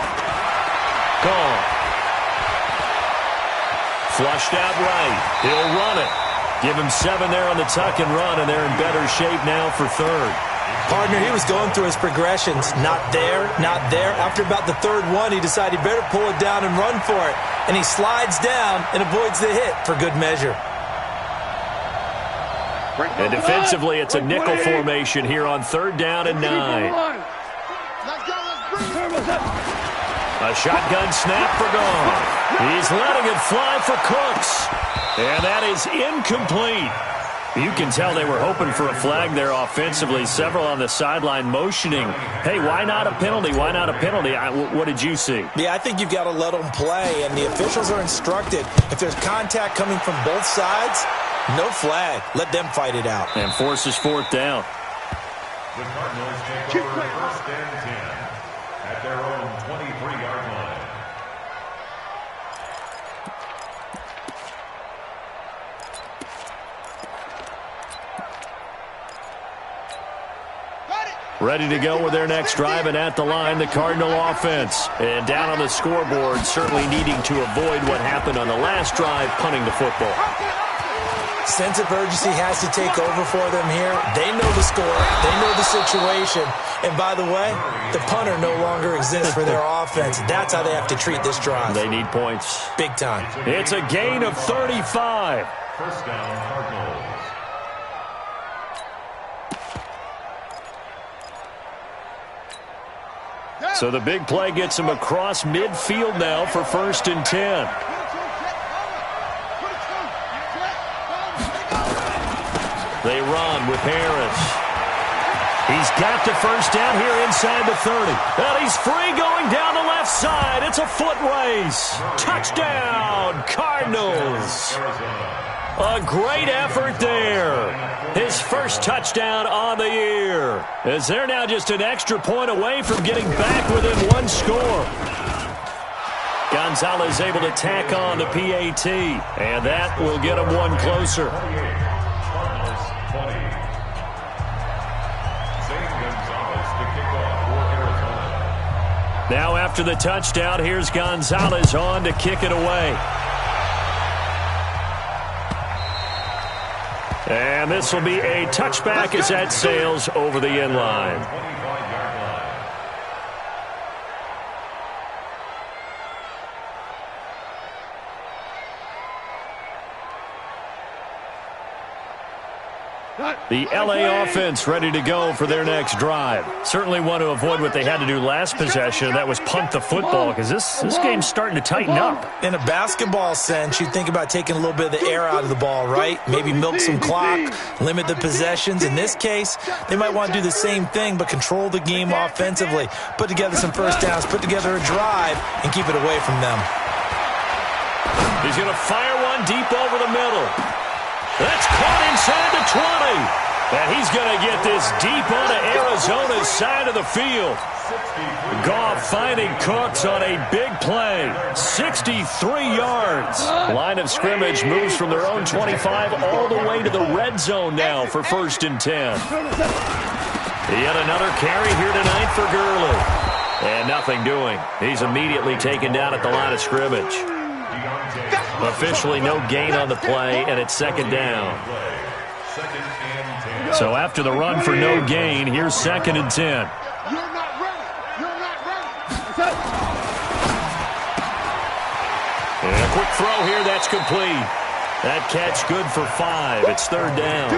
Speaker 1: Gone. Flushed out right. He'll run it. Give him 7 there on the tuck and run, and they're in better shape now for 3rd.
Speaker 3: Partner, he was going through his progressions. Not there, not there. After about the 3rd one, he decided he better pull it down and run for it. And he slides down and avoids the hit for good measure.
Speaker 1: And defensively, it's a nickel formation here on 3rd down and 9. A shotgun snap for Goff. He's letting it fly for Cooks. And that is incomplete. You can tell they were hoping for a flag there offensively. Several on the sideline motioning. Hey, why not a penalty? Why not a penalty? What did you see?
Speaker 3: Yeah, I think you've got to let them play, and the officials are instructed. If there's contact coming from both sides, no flag. Let them fight it out.
Speaker 1: And forces 4th down.
Speaker 4: The Cardinals take over 1st and 10 at their own 23-yard line.
Speaker 1: Ready to go with their next drive, and at the line, the Cardinal offense. And down on the scoreboard, certainly needing to avoid what happened on the last drive, punting the football.
Speaker 3: Sense of urgency has to take over for them here. They know the score. They know the situation. And by the way, the punter no longer exists for their offense. That's how they have to treat this drive.
Speaker 1: They need points.
Speaker 3: Big time.
Speaker 1: It's a gain of 35.
Speaker 4: First down, Cardinals.
Speaker 1: So the big play gets him across midfield now for 1st and 10. They run with Harris. He's got the first down here inside the 30. And he's free going down the left side. It's a foot race. Touchdown, Cardinals. A great effort there. His first touchdown on the year. As they're now just an extra point away from getting back within 1 score. Gonzalez able to tack on the PAT. And that will get him 1 closer.
Speaker 4: Cardinals 20. Zane Gonzalez to kick off for Arizona.
Speaker 1: Now after the touchdown, here's Gonzalez on to kick it away. And this will be a touchback as that sails over the end line.
Speaker 4: 25-yard line.
Speaker 1: The LA offense ready to go for their next drive. Certainly want to avoid what they had to do last possession. That was punt the football, because this game's starting to tighten up.
Speaker 3: In a basketball sense, you think about taking a little bit of the air out of the ball, right? Maybe milk some clock, limit the possessions. In this case, they might want to do the same thing, but control the game offensively. Put together some first downs, put together a drive, and keep it away from them.
Speaker 1: He's going to fire one deep over the middle. That's caught inside the 20. And he's going to get this deep onto Arizona's side of the field. Goff finding Cooks on a big play. 63 yards. Line of scrimmage moves from their own 25 all the way to the red zone now for 1st and 10. Yet another carry here tonight for Gurley. And nothing doing. He's immediately taken down at the line of scrimmage. Officially no gain on the play, and it's 2nd down. So after the run for no gain, here's 2nd and 10.
Speaker 2: You're not ready. You're not ready.
Speaker 1: And a quick throw here, that's complete. That catch good for 5. It's 3rd down.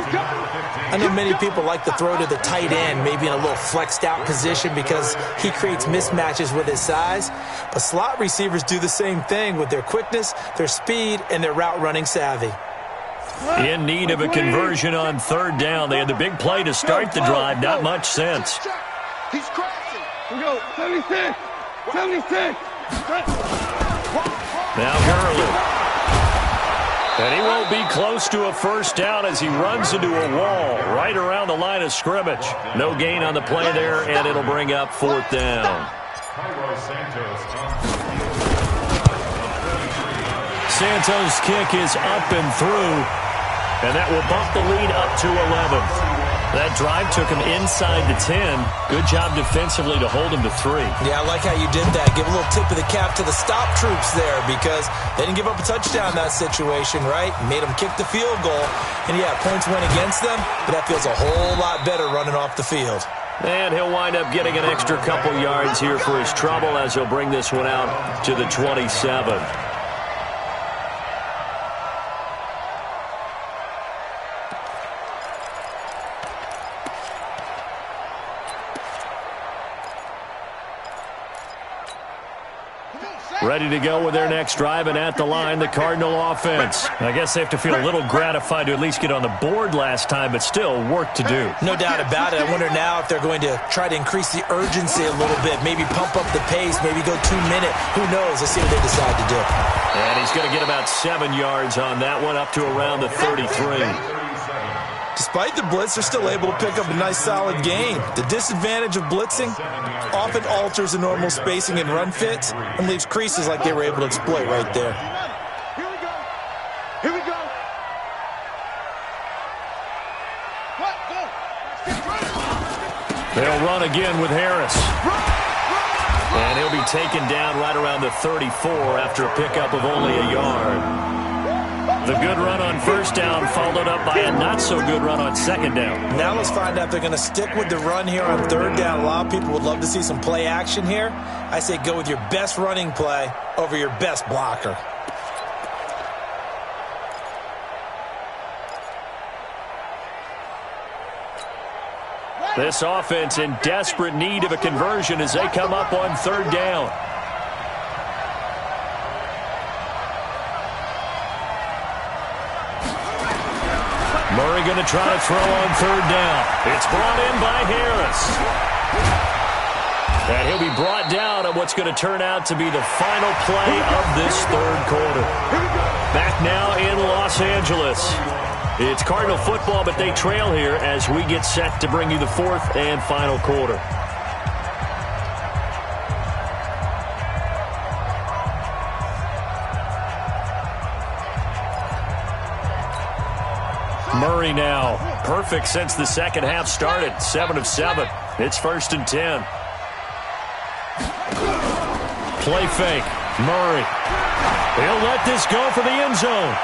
Speaker 3: I know many people like to throw to the tight end, maybe in a little flexed out position because he creates mismatches with his size. But slot receivers do the same thing with their quickness, their speed, and their route running savvy.
Speaker 1: In need of a conversion on 3rd down. They had the big play to start the drive. Not much sense.
Speaker 2: He's crashing. We go. 76. 76.
Speaker 1: Now Gurley. And he won't be close to a 1st down as he runs into a wall right around the line of scrimmage. No gain on the play there, and it'll bring up 4th down. Santos' kick is up and through, and that will bump the lead up to 11. That drive took him inside the 10. Good job defensively to hold him to 3.
Speaker 3: Yeah, I like how you did that. Give a little tip of the cap to the stop troops there because they didn't give up a touchdown in that situation, right? Made them kick the field goal. And, yeah, points went against them, but that feels a whole lot better running off the field.
Speaker 1: And he'll wind up getting an extra couple yards here for his trouble as he'll bring this one out to the 27. Ready to go with their next drive, and at the line, the Cardinal offense. I guess they have to feel a little gratified to at least get on the board last time, but still work to do.
Speaker 3: No doubt about it. I wonder now if they're going to try to increase the urgency a little bit, maybe pump up the pace, maybe go 2-minute. Who knows? Let's see what they decide to do.
Speaker 1: And he's going to get about 7 yards on that one, up to around the 33.
Speaker 3: Despite the blitz, they're still able to pick up a nice solid gain. The disadvantage of blitzing often alters the normal spacing and run fits and leaves creases like they were able to exploit right there.
Speaker 2: Here we go. Here we go. What? Go.
Speaker 1: They'll run again with Harris. And he'll be taken down right around the 34 after a pickup of only a yard. The good run on 1st down followed up by a not-so-good run on 2nd down.
Speaker 3: Now let's find out if they're going to stick with the run here on 3rd down. A lot of people would love to see some play action here. I say go with your best running play over your best blocker.
Speaker 1: This offense in desperate need of a conversion as they come up on 3rd down. Murray going to try to throw on 3rd down. It's brought in by Harris. And he'll be brought down on what's going to turn out to be the final play of this 3rd quarter. Back now in Los Angeles. It's Cardinal football, but they trail here as we get set to bring you the 4th and final quarter. Murray now, perfect since the 2nd half started, 7 of 7. It's 1st and 10. Play fake, Murray. He'll let this go for the end zone.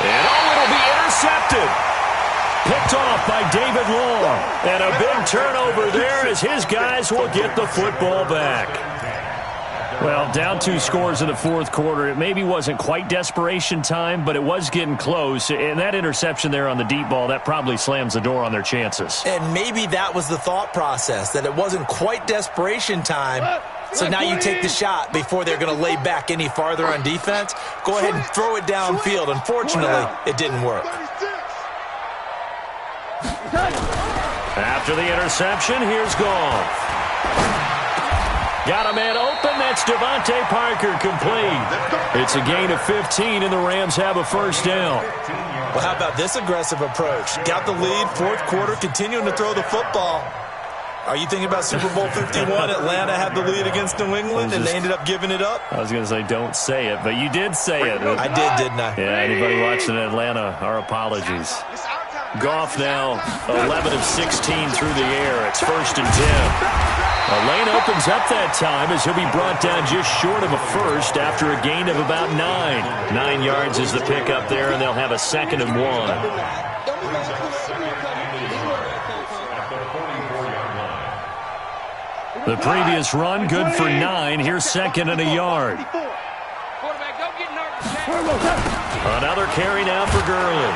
Speaker 1: And it'll be intercepted. Picked off by David Long. And a big turnover there as his guys will get the football back. Well, down 2 scores in the fourth quarter. It maybe wasn't quite desperation time, but it was getting close. And that interception there on the deep ball, that probably slams the door on their chances.
Speaker 3: And maybe that was the thought process, that it wasn't quite desperation time. So now you take the shot before they're going to lay back any farther on defense. Go ahead and throw it downfield. Unfortunately, it didn't work.
Speaker 1: After the interception, here's Goff. Got a man open. That's Devontae Parker complete. It's a gain of 15, and the Rams have a first down.
Speaker 3: Well, how about this aggressive approach? Got the lead, fourth quarter, continuing to throw the football. Are you thinking about Super Bowl 51? Atlanta had the lead against New England, and they ended up giving it up?
Speaker 1: I was going to say, don't say it, but you did say it.
Speaker 3: I did, didn't I?
Speaker 1: Yeah, anybody watching Atlanta, our apologies. Goff now 11 of 16 through the air. It's 1st and 10. A lane opens up that time as he'll be brought down just short of a first after a gain of about 9. 9 yards is the pickup there, and they'll have a 2nd and 1. The previous run, good for 9. Here's 2nd and a yard. Another carry now for Gurley.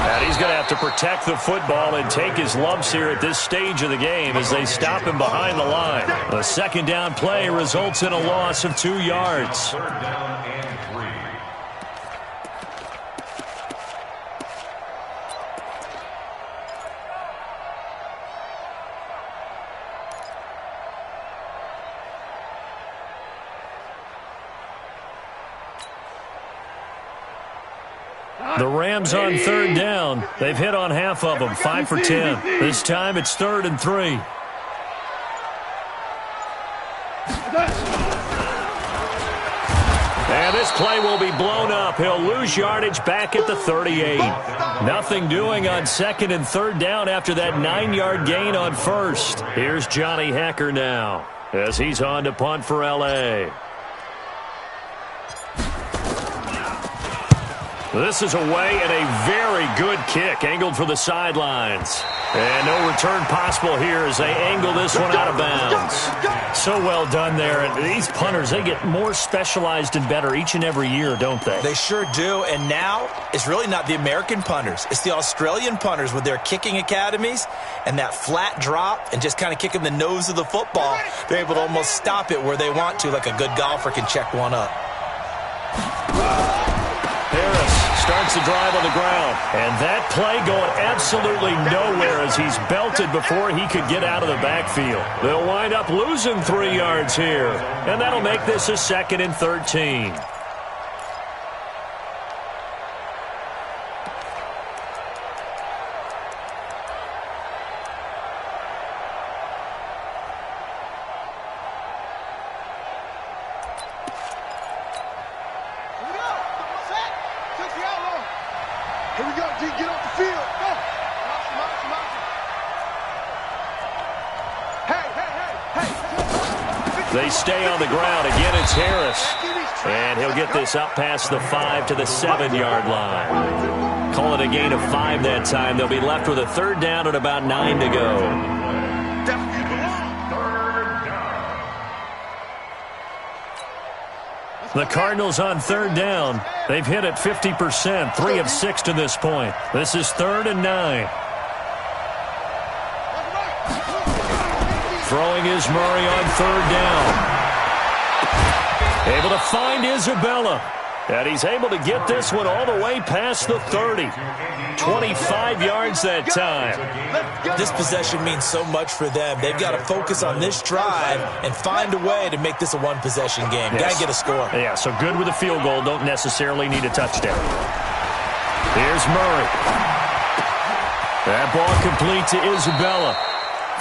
Speaker 1: And he's going to have to protect the football and take his lumps here at this stage of the game as they stop him behind the line. The 2nd down play results in a loss of 2 yards.
Speaker 4: 3rd down and 3.
Speaker 1: The Rams on 3rd down. They've hit on half of them, 5 for 10. This time it's 3rd and 3. And this play will be blown up. He'll lose yardage back at the 38. Nothing doing on 2nd and 3rd down after that 9-yard gain on 1st. Here's Johnny Hecker now as he's on to punt for L.A. This is away and a very good kick, angled for the sidelines. And no return possible here as they angle this one out of bounds. So well done there. And these punters, they get more specialized and better each and every year, don't they?
Speaker 3: They sure do. And now it's really not the American punters. It's the Australian punters with their kicking academies and that flat drop and just kind of kicking the nose of the football. They're able to almost stop it where they want to, like a good golfer can check one up.
Speaker 1: Starts the drive on the ground. And that play going absolutely nowhere as he's belted before he could get out of the backfield. They'll wind up losing 3 yards here. And that'll make this a 2nd and 13.
Speaker 2: Here we go, D. Get off the field. Go. Hey.
Speaker 1: They stay on the ground. Again, it's Harris. And he'll get this up past the 5 to the 7-yard line. Call it a gain of 5 that time. They'll be left with a 3rd down and about 9 to go. The Cardinals on 3rd down. They've hit it 50%, 3 of 6 to this point. This is 3rd and 9. Throwing is Murray on 3rd down. Able to find Isabella. And he's able to get this one all the way past the 30. 25 yards that time.
Speaker 3: This possession means so much for them. They've got to focus on this drive and find a way to make this a one-possession game. Got to get a score.
Speaker 1: Yeah, so good with a field goal. Don't necessarily need a touchdown. Here's Murray. That ball complete to Isabella.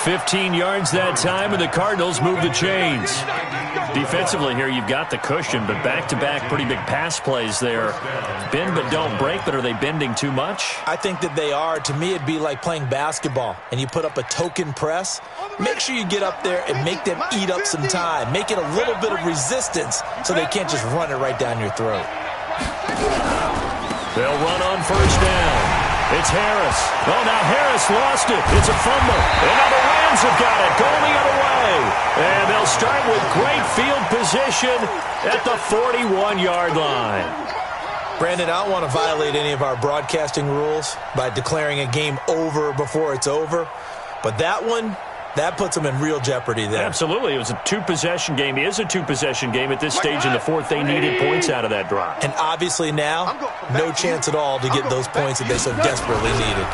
Speaker 1: 15 yards that time, and the Cardinals move the chains. Defensively here, you've got the cushion, but back-to-back pretty big pass plays there. Bend but don't break, but are they bending too much?
Speaker 3: I think that they are. To me, it'd be like playing basketball, and you put up a token press. Make sure you get up there and make them eat up some time. Make it a little bit of resistance so they can't just run it right down your throat.
Speaker 1: They'll run on 1st down. It's Harris. Oh, now Harris lost it. It's a fumble. And now the Rams have got it. Going the other way. And they'll start with great field position at the 41-yard line.
Speaker 3: Brandon, I don't want to violate any of our broadcasting rules by declaring a game over before it's over. But that one, that puts them in real jeopardy there.
Speaker 1: Absolutely. It was a two-possession game. It is a two-possession game at this stage in the fourth. They needed points out of that drive.
Speaker 3: And obviously now, no chance at all to get those points that they so desperately needed.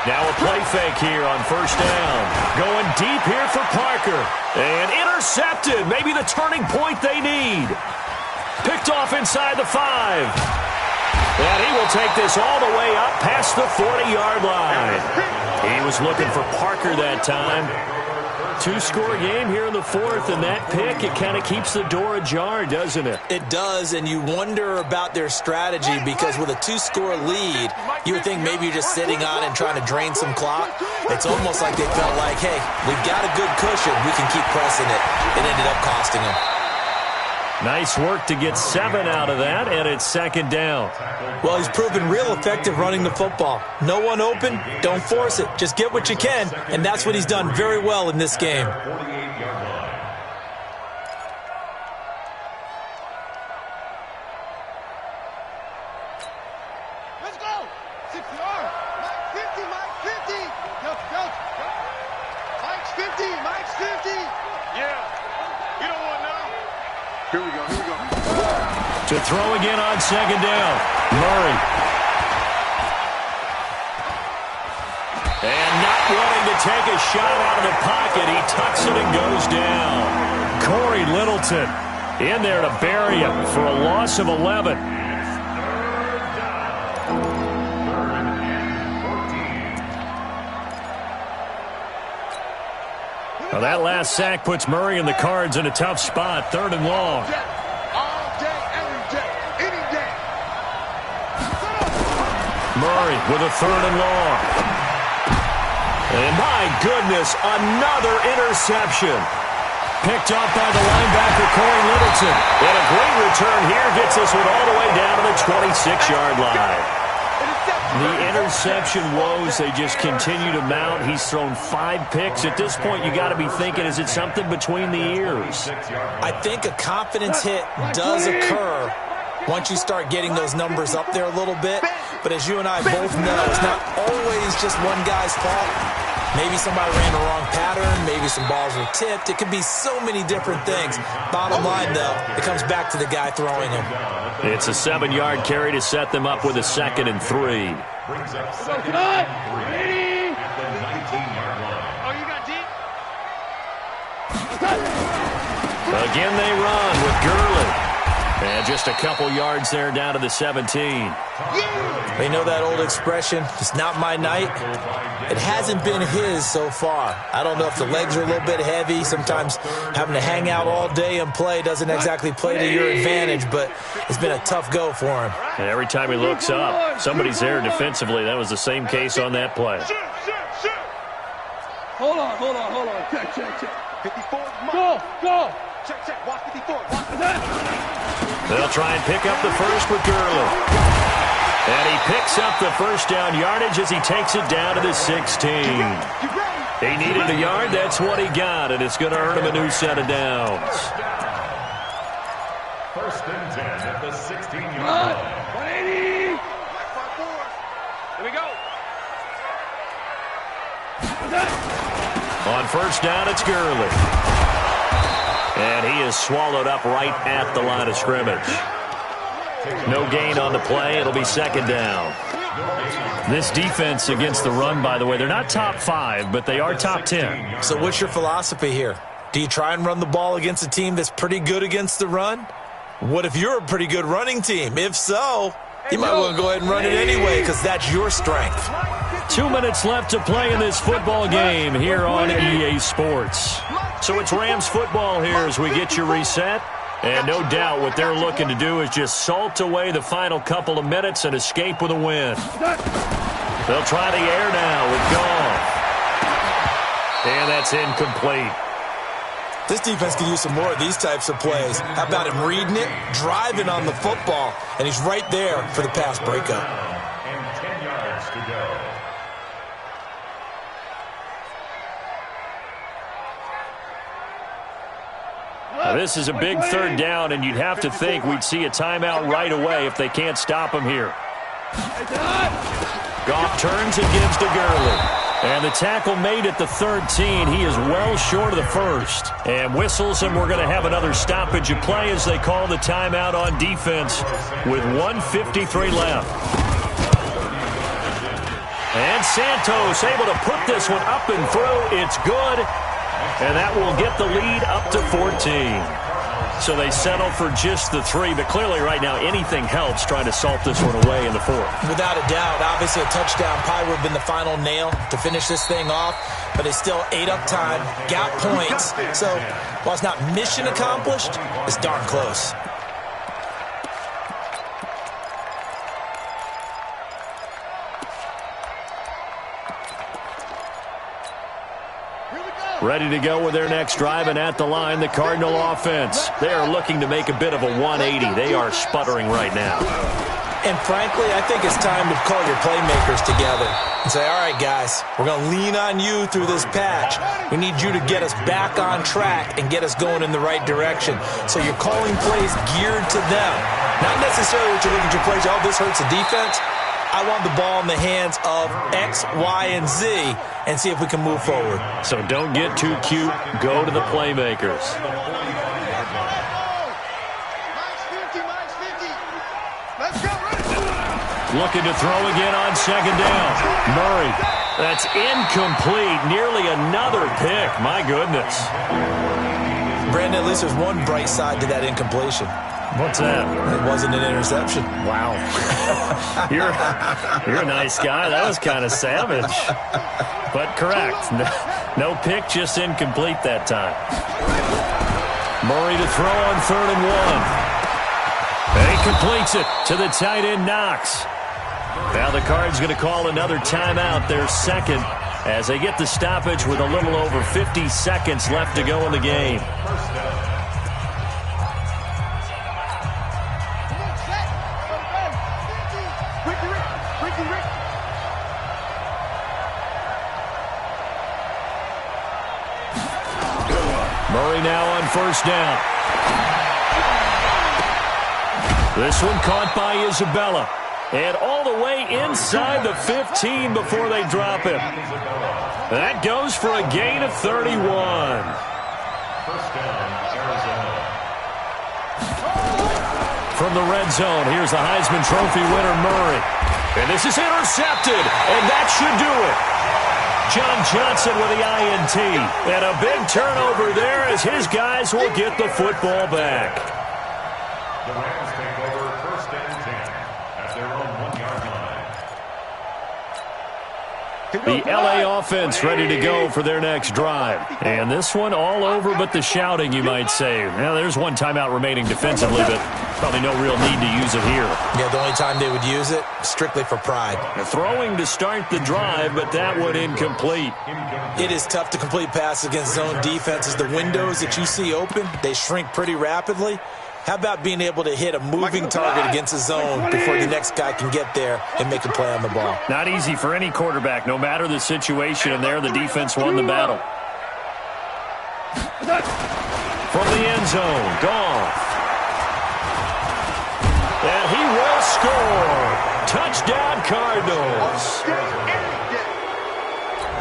Speaker 1: Now a play fake here on first down. Going deep here for Parker. And intercepted. Maybe the turning point they need. Picked off inside the 5. And he will take this all the way up past the 40-yard line. He was looking for Parker that time. Two-score game here in the fourth, and that pick, it kind of keeps the door ajar, doesn't it?
Speaker 3: It does, and you wonder about their strategy because with a two-score lead, you would think maybe you're just sitting on it and trying to drain some clock. It's almost like they felt like, hey, we've got a good cushion. We can keep pressing it. It ended up costing them.
Speaker 1: Nice work to get 7 out of that, and it's second down.
Speaker 3: Well, he's proven real effective running the football. No one open, don't force it. Just get what you can, and that's what he's done very well in this game.
Speaker 2: Let's go! 60 yards. Mike 50, Mike 50. Go. Mike's 50, Mike's 50. Yeah. You don't want now. Here we go.
Speaker 1: To throw again on second down. Murray. And not wanting to take a shot out of the pocket, he tucks it and goes down. Corey Littleton in there to bury him for a loss of 11. Well, that last sack puts Murray and the Cards in a tough spot, 3rd and long. Murray with a 3rd and long. And my goodness, another interception. Picked up by the linebacker, Corey Littleton. And a great return here gets this one all the way down to the 26-yard line. The interception woes, they just continue to mount. He's thrown 5 picks. At this point, you got to be thinking, is it something between the ears?
Speaker 3: I think a confidence hit does occur once you start getting those numbers up there a little bit. But as you and I both know, it's not always just one guy's fault. Maybe somebody ran the wrong pattern. Maybe some balls were tipped. It could be so many different things. Bottom line, though, it comes back to the guy throwing them.
Speaker 1: It's a 7-yard carry to set them up with a 2nd and 3.
Speaker 4: Brings up 2nd and 3 at the 19-yard line.
Speaker 2: Oh, you got deep?
Speaker 1: Again, they run with Gurley. And just a couple yards there down to the 17.
Speaker 3: They know that old expression, it's not my night. It hasn't been his so far. I don't know if the legs are a little bit heavy. Sometimes having to hang out all day and play doesn't exactly play to your advantage, but it's been a tough go for him.
Speaker 1: And every time he looks up, somebody's there defensively. That was the same case on that play.
Speaker 2: Hold on. Check. 54. Go. Check. Watch 54.
Speaker 1: They'll try and pick up the first with Gurley. And he picks up the first down yardage as he takes it down to the 16. He needed a yard. That's what he got, and it's going to earn him a new set of downs.
Speaker 4: 1st and 10 at the 16-yard line.
Speaker 2: 180. Here we go.
Speaker 1: On first down, it's Gurley. And he is swallowed up right at the line of scrimmage. No gain on the play. It'll be 2nd down. This defense against the run, by the way, they're not top 5, but they are top 10.
Speaker 3: So what's your philosophy here? Do you try and run the ball against a team that's pretty good against the run? What if you're a pretty good running team? If so, you might want to go ahead and run it anyway because that's your strength.
Speaker 1: 2 minutes left to play in this football game here on EA Sports. So it's Rams football here as we get you reset. And no doubt what they're looking to do is just salt away the final couple of minutes and escape with a win. They'll try the air now with Goff. And that's incomplete.
Speaker 3: This defense can use some more of these types of plays. How about him reading it, driving on the football, and he's right there for the pass breakup.
Speaker 4: And 10 yards.
Speaker 1: This is a big third down, and you'd have to think we'd see a timeout right away if they can't stop him here. Goff turns and gives to Gurley. And the tackle made at the 13. He is well short of the first. And whistles, and we're going to have another stoppage of play as they call the timeout on defense with 1:53 left. And Santos able to put this one up and through. It's good. And that will get the lead up to 14. So they settle for just the 3, but clearly right now anything helps trying to salt this one away in the 4th.
Speaker 3: Without a doubt, obviously a touchdown probably would have been the final nail to finish this thing off, but it's still ate up time, got points. So while it's not mission accomplished, it's darn close.
Speaker 1: Ready to go with their next drive, and at the line, the Cardinal offense. They are looking to make a bit of a 180. They are sputtering right now.
Speaker 3: And frankly, I think it's time to call your playmakers together and say, all right, guys, we're going to lean on you through this patch. We need you to get us back on track and get us going in the right direction. So you're calling plays geared to them. Not necessarily what you're looking at your plays, oh, this hurts the defense. I want the ball in the hands of X, Y, and Z and see if we can move forward.
Speaker 1: So don't get too cute. Go to the playmakers. Looking to throw again on second down. Murray. That's incomplete. Nearly another pick. My goodness.
Speaker 3: Brandon, at least there's one bright side to that incompletion.
Speaker 1: What's that?
Speaker 3: It wasn't an interception.
Speaker 1: Wow. You're a nice guy. That was kind of savage. But correct. No pick, just incomplete that time. Murray to throw on 3rd and 1. And he completes it to the tight end, Knox. Now the Cards going to call another timeout, their second, as they get the stoppage with a little over 50 seconds left to go in the game. Murray now on 1st down. This one caught by Isabella. And all the way inside the 15 before they drop him. That goes for a gain of 31. From the red zone, here's the Heisman Trophy winner, Murray. And this is intercepted, and that should do it. John Johnson with the INT. And a big turnover there as his guys will get the football back.
Speaker 4: The Rams take over 1st and 10 at their own 1-yard line.
Speaker 1: The LA offense ready to go for their next drive. And this one all over but the shouting, you might say. Now, there's one timeout remaining defensively, but probably no real need to use it here.
Speaker 3: Yeah, the only time they would use it, strictly for pride.
Speaker 1: Throwing to start the drive, but that one incomplete.
Speaker 3: It is tough to complete passes against zone defenses. The windows that you see open, they shrink pretty rapidly. How about being able to hit a moving target against a zone before the next guy can get there and make a play on the ball?
Speaker 1: Not easy for any quarterback, no matter the situation, and there the defense won the battle. From the end zone, Goff. And he will score. Touchdown, Cardinals.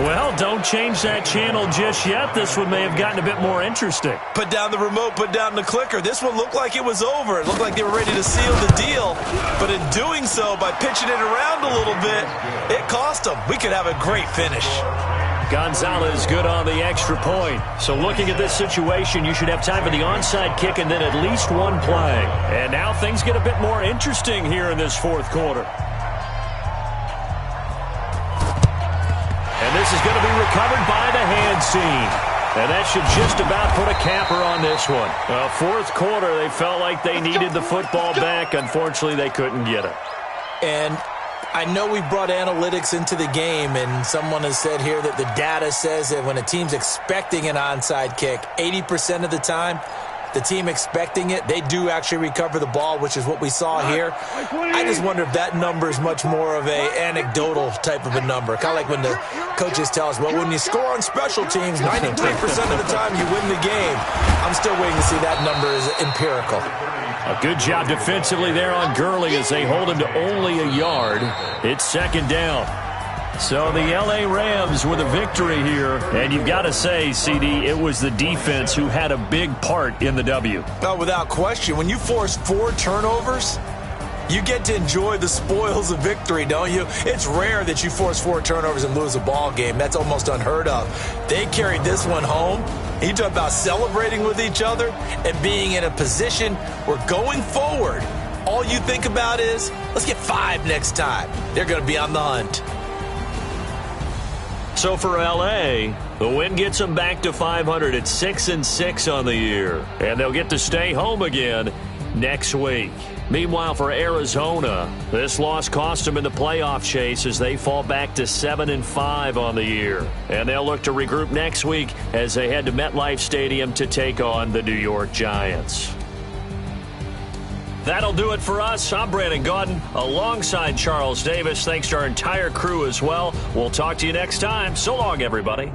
Speaker 1: Well, don't change that channel just yet. This one may have gotten a bit more interesting.
Speaker 3: Put down the remote, put down the clicker. This one looked like it was over. It looked like they were ready to seal the deal. But in doing so, by pitching it around a little bit, it cost them. We could have a great finish.
Speaker 1: Gonzalez good on the extra point. So looking at this situation, you should have time for the onside kick and then at least one play. And now things get a bit more interesting here in this 4th quarter. And this is going to be recovered by the hand seam. And that should just about put a capper on this one. 4th quarter, they felt like they needed the football back. Unfortunately, they couldn't get it.
Speaker 3: And I know we brought analytics into the game, and someone has said here that the data says that when a team's expecting an onside kick, 80% of the time, the team expecting it, they do actually recover the ball, which is what we saw here. I just wonder if that number is much more of a anecdotal type of a number. Kind of like when the coaches tell us, well, when you score on special teams, 93% of the time you win the game. I'm still waiting to see that number is empirical.
Speaker 1: A good job defensively there on Gurley as they hold him to only a yard. It's second down. So the L.A. Rams with a victory here. And you've got to say, CD, it was the defense who had a big part in the W.
Speaker 3: No, without question. When you force 4 turnovers, you get to enjoy the spoils of victory, don't you? It's rare that you force 4 turnovers and lose a ball game. That's almost unheard of. They carried this one home. You talk about celebrating with each other and being in a position where going forward, all you think about is, let's get 5 next time. They're going to be on the hunt.
Speaker 1: So for L.A., the win gets them back to 500 at 6-6 on the year. And they'll get to stay home again next week. Meanwhile, for Arizona, this loss cost them in the playoff chase as they fall back to 7-5 on the year. And they'll look to regroup next week as they head to MetLife Stadium to take on the New York Giants. That'll do it for us. I'm Brandon Gaudin alongside Charles Davis. Thanks to our entire crew as well. We'll talk to you next time. So long, everybody.